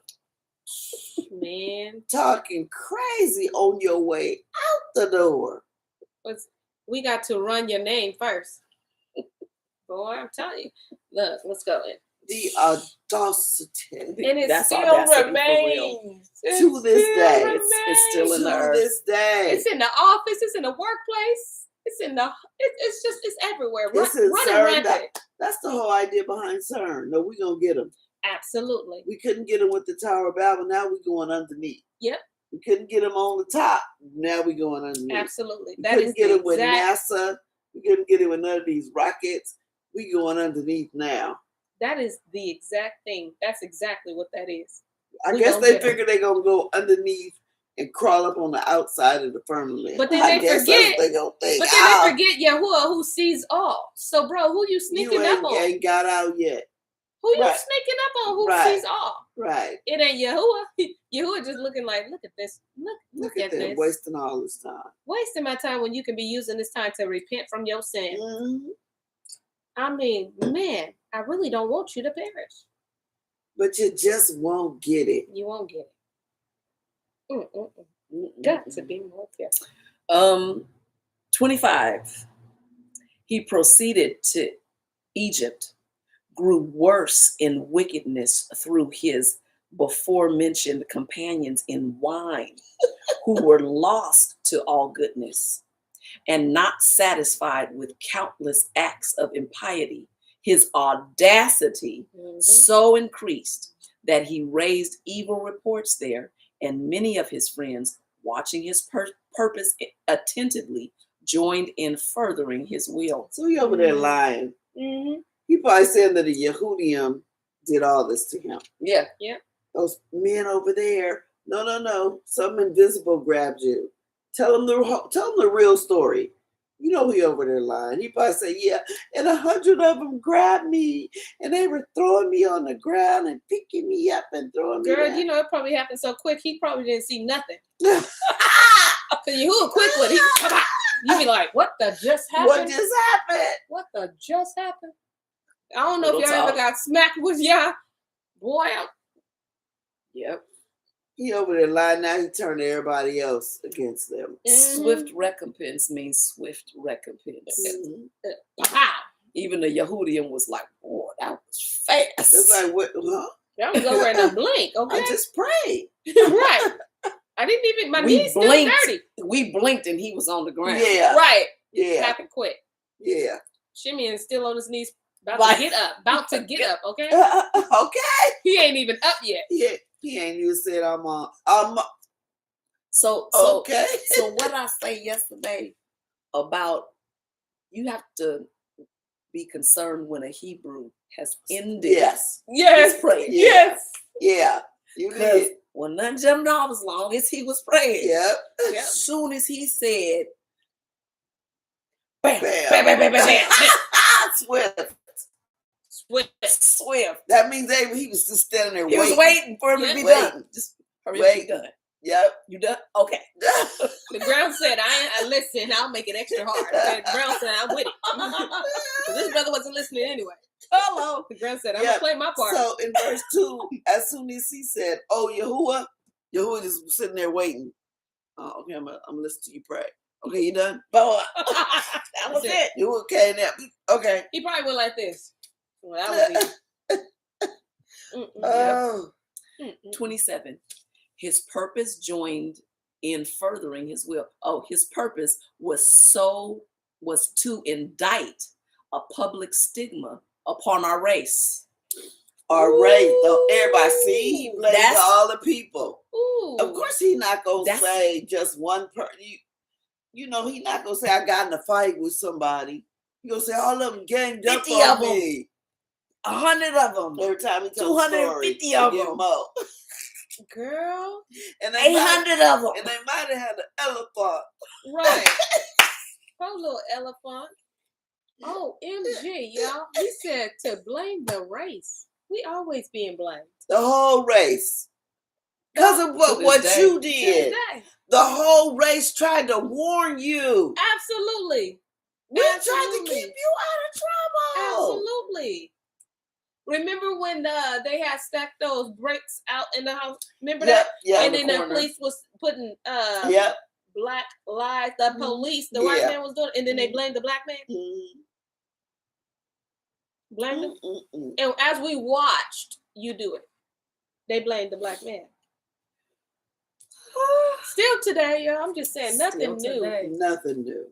Man. Talking crazy on your way out the door. We got to run your name first. Boy, I'm telling you. Look, let's go in. The audacity. And it still remains. To this day. It's still in the earth. To this day. It's in the office. It's in the workplace. It's in the, it's everywhere. Running. That's the whole idea behind CERN. No, we're going to get them. Absolutely. We couldn't get them with the Tower of Babel. Now we're going underneath. Yep. We couldn't get them on the top. Now we're going underneath. Absolutely. We couldn't get them with NASA. We couldn't get it with none of these rockets. We going underneath now. That is the exact thing. That's exactly what that is. I guess they figure they're going to go underneath and crawl up on the outside of the firmament. But then they forget. But then they forget Yahuwah who sees all. So, bro, who you sneaking up on? You ain't got out yet. Who you sneaking up on? Who sees all? Right. It ain't Yahuwah. Yahuwah just looking like, look at this. Look at this. Wasting all this time. Wasting my time when you can be using this time to repent from your sin. Mm-hmm. I mean, man, I really don't want you to perish. But you just won't get it. You won't get it. Got to be more careful. 25. He proceeded to Egypt, grew worse in wickedness through his before mentioned companions in wine, who were lost to all goodness, and not satisfied with countless acts of impiety. His audacity so increased that he raised evil reports there, and many of his friends, watching his purpose attentively, joined in furthering his will. So he over there lying. He probably said that the Yehudim did all this to him. Yeah. Those men over there. No. Something invisible grabbed you. Tell them the real story. You know he over there lying. He probably said, yeah, and 100 of them grabbed me, and they were throwing me on the ground and picking me up and throwing me down. You know, it probably happened so quick, he probably didn't see nothing. So you quick with it. You be like, what the just happened? What just happened? What the just happened? I don't know if y'all ever got smacked with y'all. Boy, Yep. He over there lying now. He turned everybody else against them. Swift recompense means swift recompense. Wow. Even the Yehudim was like, boy, that was fast. It's like, what? Huh? That was over in a blink, okay? I just prayed. Right. I didn't even, my knees still dirty. We blinked and he was on the ground. Yeah. Right. Yeah. It happened quick. Yeah. Shimeon's still on his knees, about to get up, okay? Okay. He ain't even up yet. Yeah. He ain't even said I'm on. So okay. So what I say yesterday about you have to be concerned when a Hebrew has ended. Yes. His prayer. Yes. Yeah. You did. Well, none jumped off as long as he was praying. Yep. As soon as he said, bam, Bam. bam, bam, bam, bam, bam. Swift. That means he was just standing there He waiting. was waiting for him to be done. Just hurry up, be done. Yep. You done? Okay. The ground said, I listen, I'll make it extra hard. Okay? The ground said, I'm with it. This brother wasn't listening anyway. Hello. The ground said, I'm going to play my part. So in verse 2, as soon as he said, oh, Yahuwah just sitting there waiting. Oh, okay, I'm going to listen to you pray. Okay, you done? That was it. You okay now? Okay. He probably went like this. Well, that was easy. 27. His purpose joined in furthering his will. Oh, his purpose was to indict a public stigma upon our race. Our race. So everybody see, he blames all the people. Ooh. Of course, he's not gonna say just one person. You know, he's not gonna say I got in a fight with somebody. He gonna say all of them ganged up on me. 100 of them. Every time he tells 250 of them. Girl. And 800 of them. And they might have had an elephant. Right. Poor little elephant. Oh, MG, y'all. He said to blame the race. We always being blamed. The whole race. Because of what you did. The whole race tried to warn you. Absolutely. We tried to keep you out of trouble. Absolutely. Remember when they had stacked those bricks out in the house? Remember that? Yeah. And then the police was putting black lies. The police, the white man was doing it, and then they blamed the black man. Blamed him. And as we watched you do it, they blamed the black man. Still today, y'all. I'm just saying, nothing new. Today. Nothing new.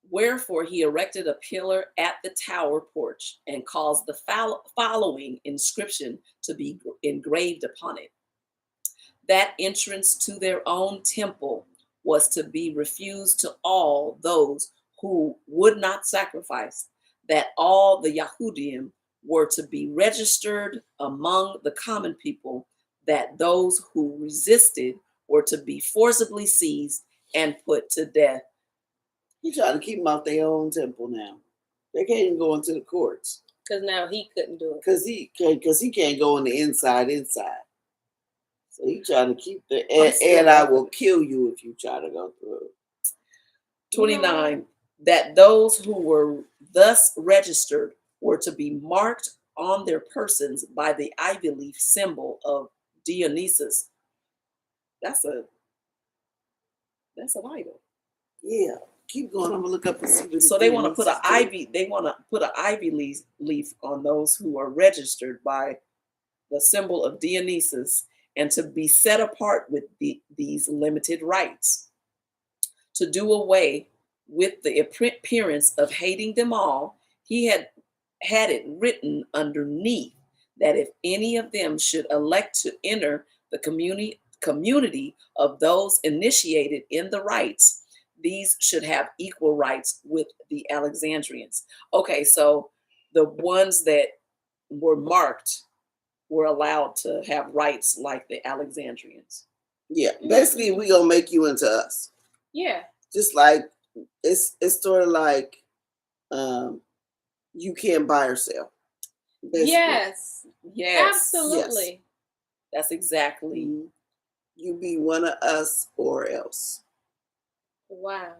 Wherefore he erected a pillar at the tower porch and caused the following inscription to be engraved upon it. That entrance to their own temple was to be refused to all those who would not sacrifice, that all the Yahudim were to be registered among the common people, that those who resisted were to be forcibly seized and put to death. He's trying to keep them out their own temple now. They can't even go into the courts. Because now he couldn't do it. Because he can't go on the inside. So he's trying to keep and I will kill you if you try to go through. 29. That those who were thus registered were to be marked on their persons by the ivy leaf symbol of Dionysus. That's an idol. Yeah. Keep going. I'm gonna look up and see. So they want to put an ivy. They want to put an ivy leaf on those who are registered by the symbol of Dionysus, and to be set apart with these limited rights. To do away with the appearance of hating them all, he had it written underneath that if any of them should elect to enter the community of those initiated in the rites, these should have equal rights with the Alexandrians. Okay, so the ones that were marked were allowed to have rights like the Alexandrians. Yeah, basically, we gonna make you into us. Yeah, just like it's sort of like you can't buy or sell. Basically. Yes, absolutely. Yes. That's exactly. You be one of us or else. Wow.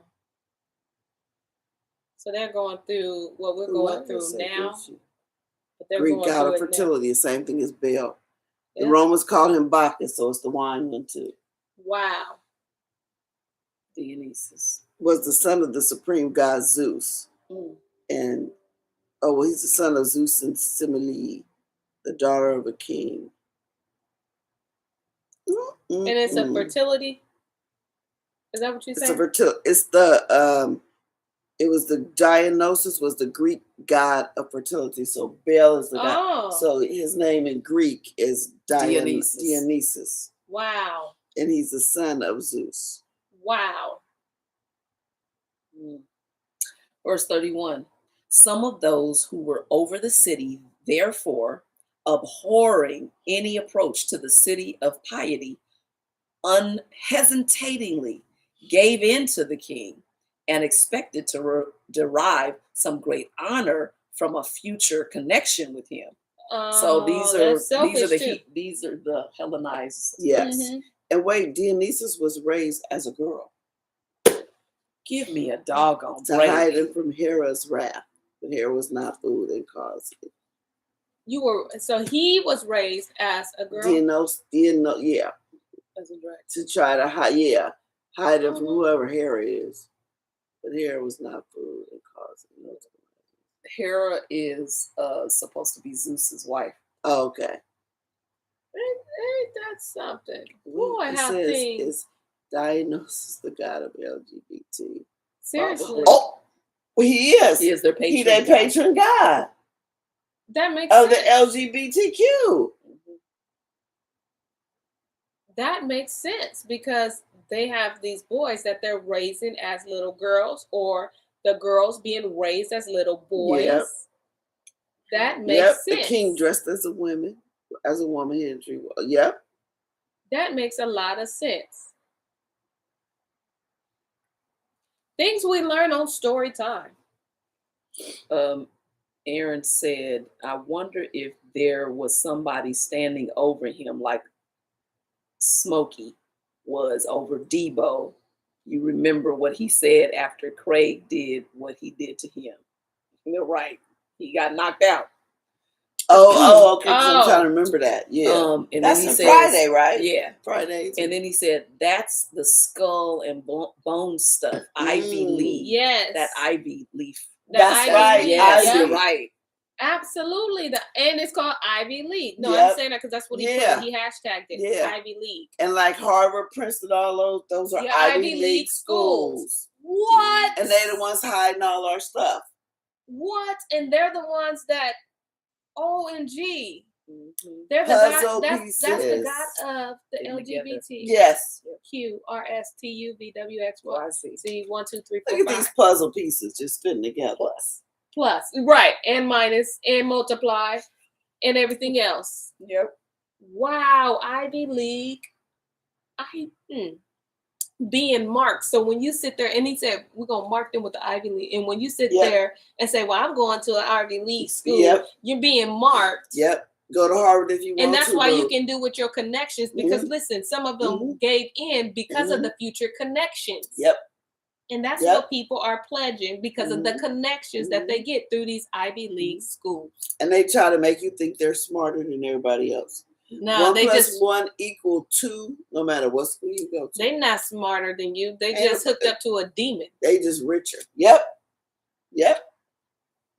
So they're going through what we're going through now. Greek god of fertility, the same thing as Baal. The Romans called him Bacchus, so it's the wine one too. Wow. Dionysus was the son of the supreme god Zeus. And he's the son of Zeus and Semele, the daughter of a king. And it's a fertility. Is that what you're saying? It's the it was the Dionysus was the Greek god of fertility. So Baal is the god. So his name in Greek is Dionysus. Wow. And he's the son of Zeus. Wow. Verse 31. Some of those who were over the city, therefore, abhorring any approach to the city of piety, unhesitatingly gave in to the king and expected to derive some great honor from a future connection with him. So these are the Hellenized. Yes. And wait, Dionysus was raised as a girl. Give me a doggone to hide him from Hera's wrath. But Hera was not fooled and caused it. So he was raised as a girl? Yeah. As a drag. To try to hide him from whoever Hera is. But Hera was not fooled and caused it. Hera is supposed to be Zeus's wife. Oh, okay. Ain't that something? Boy, how things. Is Dionysus the god of LGBT? Seriously? Oh, he is. He is their patron. He their patron god. That makes sense. Of the LGBTQ. That makes sense because they have these boys that they're raising as little girls, or the girls being raised as little boys. Yep. That makes sense. The king dressed as a woman. Yep. That makes a lot of sense. Things we learn on story time. Aaron said, I wonder if there was somebody standing over him like Smokey was over Debo. You remember what he said after Craig did what he did to him. You're right. He got knocked out. Okay. I'm trying to remember that. Yeah. And that's then he said, Friday, right? Yeah. Friday. And then he said, that's the skull and bone stuff. Ivy leaf. Yes. That ivy leaf. That's right. Yes, you're right. Absolutely. And it's called Ivy League. No, I'm saying that because that's what he put. He hashtagged it. Yeah. Ivy League. And like Harvard, Princeton, all those are Ivy League schools. What? And they're the ones hiding all our stuff. What? And they're the ones that OMG. They're the puzzle god. That's the god of the LGBT. Yes. QRSTUVWXY. See 1, 2, 3, 4, Look at 5. these puzzle pieces just fitting together. Plus, right, and minus, and multiply, and everything else. Yep. Wow, Ivy League. Being marked. So when you sit there, and he said, we're going to mark them with the Ivy League. And when you sit there and say, well, I'm going to an Ivy League school, you're being marked. Yep. Go to Harvard if you want to. And that's why you can do with your connections, because listen, some of them gave in because of the future connections. Yep. And that's what people are pledging because of the connections that they get through these Ivy League schools. And they try to make you think they're smarter than everybody else. No, 1 they plus just 1 equal 2, no matter what school you go to. They're not smarter than you. They just hooked up to a demon. They just richer. Yep.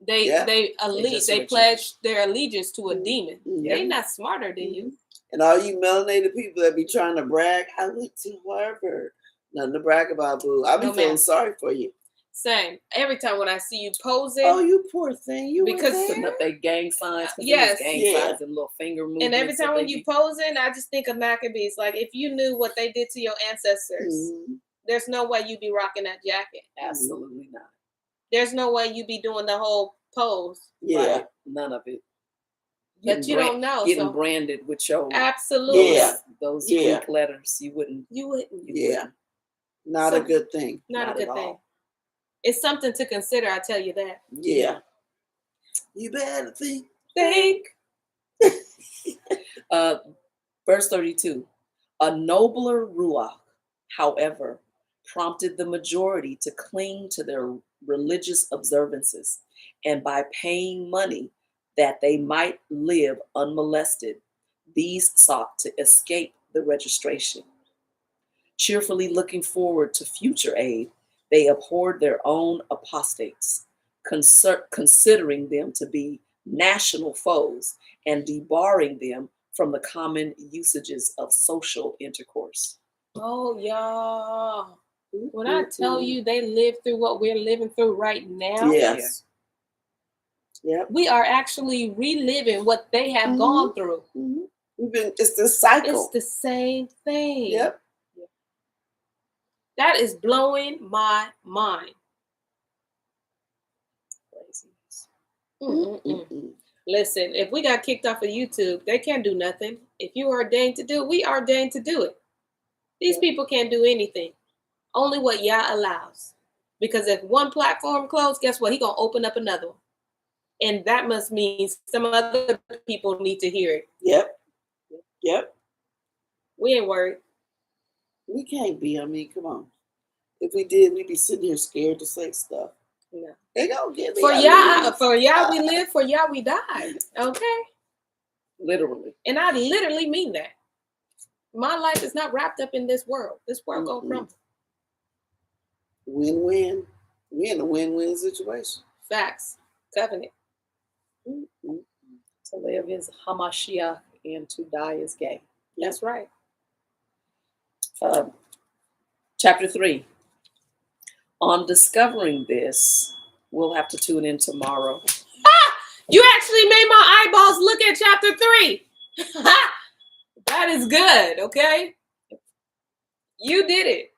They pledge their allegiance to a demon. Mm-hmm. They're not smarter than you. And all you melanated people that be trying to brag, I went to Harvard. Nothing to brag about, boo. I be feeling sorry for you. Same. Every time when I see you posing. Oh, you poor thing. You because putting up their gang signs. Yes. Gang signs and little finger movements. And every time when you posing, I just think of Maccabees. Like, if you knew what they did to your ancestors, there's no way you'd be rocking that jacket. Absolutely not. There's no way you'd be doing the whole pose. Yeah. Right? None of it. But you don't know. Getting branded with your absolutely those Greek letters. You wouldn't. Not a good thing. Not a good thing. It's something to consider, I tell you that. Yeah. You better think. Verse 32. A nobler ruach, however, prompted the majority to cling to their religious observances, and by paying money that they might live unmolested, these sought to escape the registration. Cheerfully looking forward to future aid, they abhorred their own apostates, considering them to be national foes and debarring them from the common usages of social intercourse. Oh, y'all. When I tell you they live through what we're living through right now, yes. Yep. We are actually reliving what they have gone through. It's the cycle. It's the same thing. Yep. That is blowing my mind. Listen, if we got kicked off of YouTube, they can't do nothing. If you are ordained to do it, we are ordained to do it. These people can't do anything. Only what Yah allows. Because if one platform closed, guess what? He's going to open up another one. And that must mean some other people need to hear it. Yep. We ain't worried. We can't be. I mean, come on. If we did, we'd be sitting here scared to say stuff. No. They gonna get me. For Yah we live, for Yah we die. Okay? Literally. And I literally mean that. My life is not wrapped up in this world. This world gonna crumble. Win-win. We in a win-win situation. Facts. Covenant. To live is Hamashiach and to die is gain. That's right. Chapter 3. On discovering this, we'll have to tune in tomorrow. You actually made my eyeballs look at chapter 3. That is good, okay? You did it.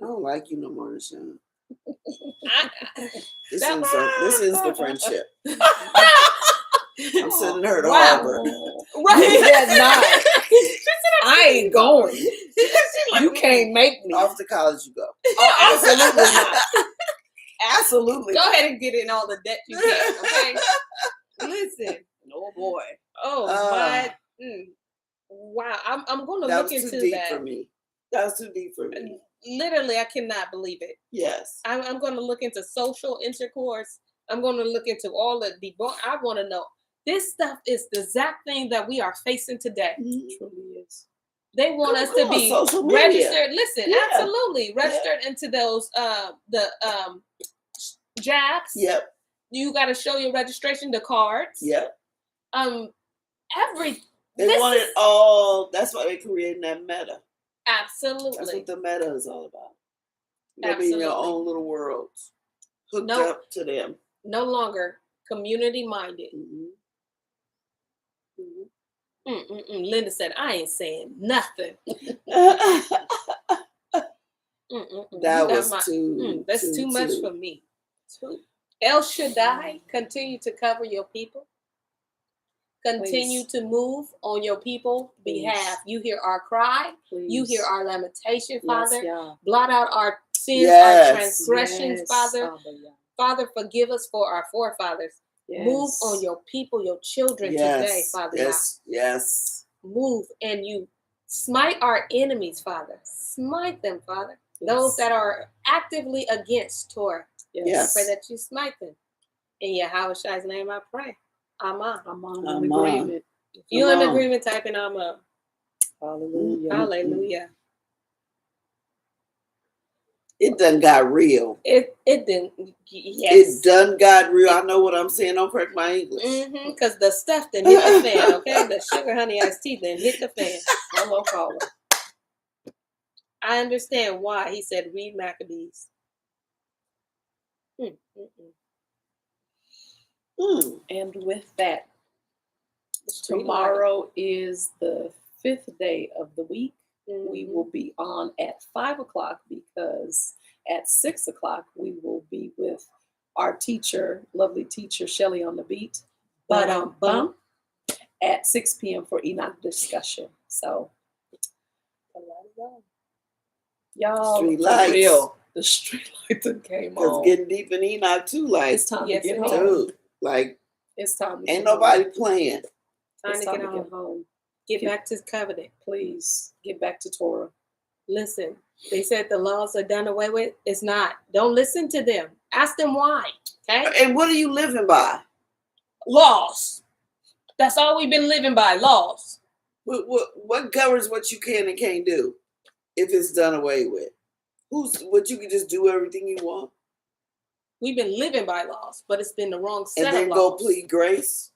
I don't like you no more, Sean. This is the friendship. I'm sending her to Harvard. Right. That's not. I ain't going. You can't make me. Off to college you go. Oh, absolutely not. Absolutely. Go ahead and get in all the debt you can, okay? Listen. Oh boy. Oh my. Wow. I'm going to look into that. That was too deep for me. That was too deep for me. Literally, I cannot believe it. Yes. I'm going to look into social intercourse. I'm going to look into all the debunk. I want to know. This stuff is the exact thing that we are facing today. It truly is. They want us to be registered. Listen, absolutely registered into those jabs. Yep. You got to show your registration, the cards. Yep. They want it all. That's why they created that meta. Absolutely. That's what the meta is all about. You'll be in your own little worlds, hooked up to them. No longer community minded. Linda said, "I ain't saying nothing." That was too. That's too much for me. El Shaddai, continue to cover your people. Continue to move on your people's behalf. You hear our cry. Please. You hear our lamentation, Father. Yes, blot out our sins, our transgressions, Father. Father, forgive us for our forefathers. Move on your people, your children today, Father. Yes. Move and you smite our enemies, Father. Smite them, Father. Those that are actively against Torah. I pray that you smite them. In Yahweh Shai's name I pray. Amen. I'm in agreement. If you're in agreement, type in I'm up. Hallelujah. Hallelujah. It done got real. It didn't. Yes. It done got real. I know what I'm saying. Don't correct my English. Because the stuff didn't hit the fan, okay? The sugar honey iced tea didn't hit the fan. Hello, caller. I understand why he said read Maccabees. And with that, tomorrow is the 5th day of the week. We will be on at 5 o'clock because at 6 o'clock we will be with our teacher, lovely teacher Shelly on the beat. But at 6 p.m. for Enoch discussion. So y'all, street lights. Real. The street light that came on. It's getting deep in Enoch too. Like it's time to get home. Dude, like it's time to ain't nobody playing. Time to get home. Get back to covenant. Please get back to Torah. Listen, they said the laws are done away with. It's not. Don't listen to them. Ask them why. Okay. And what are you living by? Laws. That's all we've been living by. Laws. What governs what you can and can't do if it's done away with? What you can just do everything you want? We've been living by laws, but it's been the wrong set and then of laws. Go plead grace?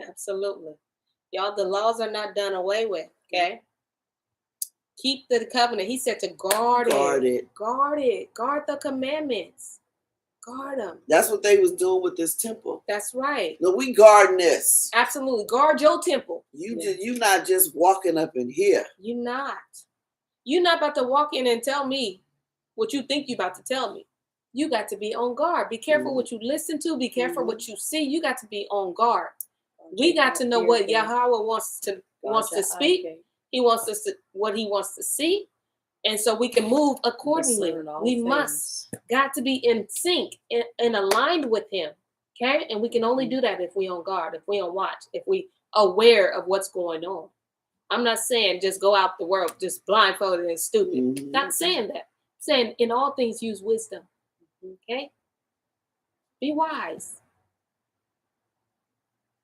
Absolutely. Y'all, the laws are not done away with, okay? Keep the covenant. He said to guard it. Guard it. Guard the commandments. Guard them. That's what they was doing with this temple. That's right. No, we guarding this. Absolutely. Guard your temple. You not just walking up in here. You're not. You're not about to walk in and tell me what you think you're about to tell me. You got to be on guard. Be careful what you listen to. Be careful what you see. You got to be on guard. We got to know what Yahweh wants to speak. He wants us to what he wants to see. And so we can move accordingly. We got to be in sync and aligned with him. Okay? And we can only do that if we on guard, if we on watch, if we aware of what's going on. I'm not saying just go out the world just blindfolded and stupid. Not saying that. I'm saying in all things use wisdom. Okay? Be wise.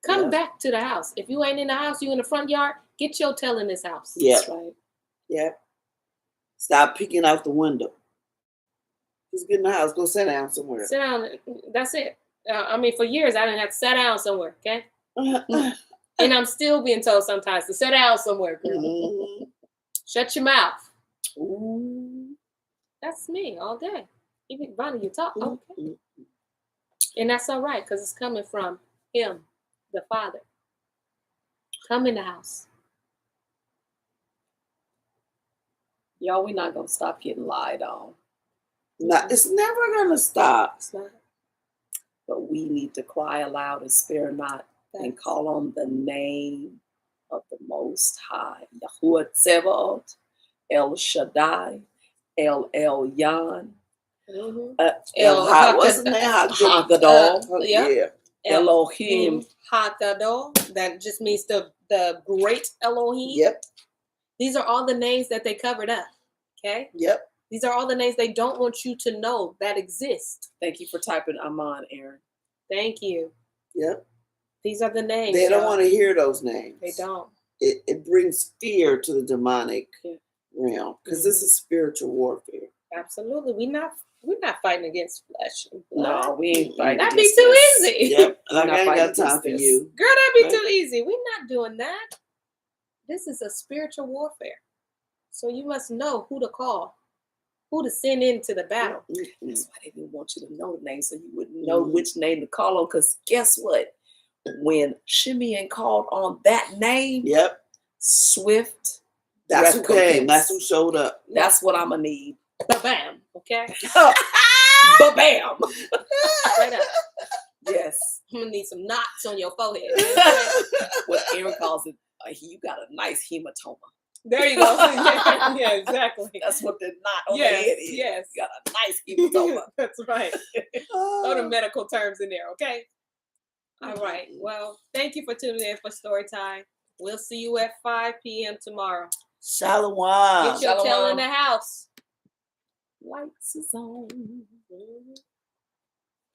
Come back to the house. If you ain't in the house, you in the front yard, get your tail in this house. Yeah. That's right. Yeah. Stop peeking out the window. Just get in the house. Go sit down somewhere. Sit down. That's it. For years, I didn't have to sit down somewhere, okay? And I'm still being told sometimes to sit down somewhere, girl. Shut your mouth. Ooh. That's me all day. Even Bonnie, you talk. Okay. And that's all right, because it's coming from him, the Father. Come in the house. Y'all, we're not going to stop getting lied on. No, it's never going to stop. It's not. But we need to cry aloud and spare not and call on the name of the Most High. Yahuwah Tzevaot, El Shaddai, El Elyon. What's the name? Hagadol. Yeah. Elohim. Hagadol. That just means the great Elohim. Yep. These are all the names that they covered up. Okay? Yep. These are all the names they don't want you to know that exist. Thank you for typing Aman, Aaron. Thank you. Yep. These are the names. They don't want to hear those names. They don't. It brings fear to the demonic realm because this is spiritual warfare. Absolutely. We're not fighting against flesh and blood. No, we ain't fighting. That'd be too easy. Yep. Like I ain't got time for you. Girl, that'd be too easy. We're not doing that. This is a spiritual warfare. So you must know who to call, who to send into the battle. That's why they didn't want you to know the name, so you wouldn't know which name to call on. Because guess what? When Shimeon called on that name, swift. That's who came. That's who showed up. That's what I'm gonna need. Ba-bam. Okay. Ba-bam. Straight up. Yes. I'm gonna need some knots on your forehead. What Aaron calls it, you got a nice hematoma. There you go. Yeah, exactly. That's what the knot on the head is. Yes. You got a nice hematoma. That's right. Throw the medical terms in there, okay? All right. Well, thank you for tuning in for Story Time. We'll see you at 5 p.m. tomorrow. Shalom. Get your tail in the house. Lights is on.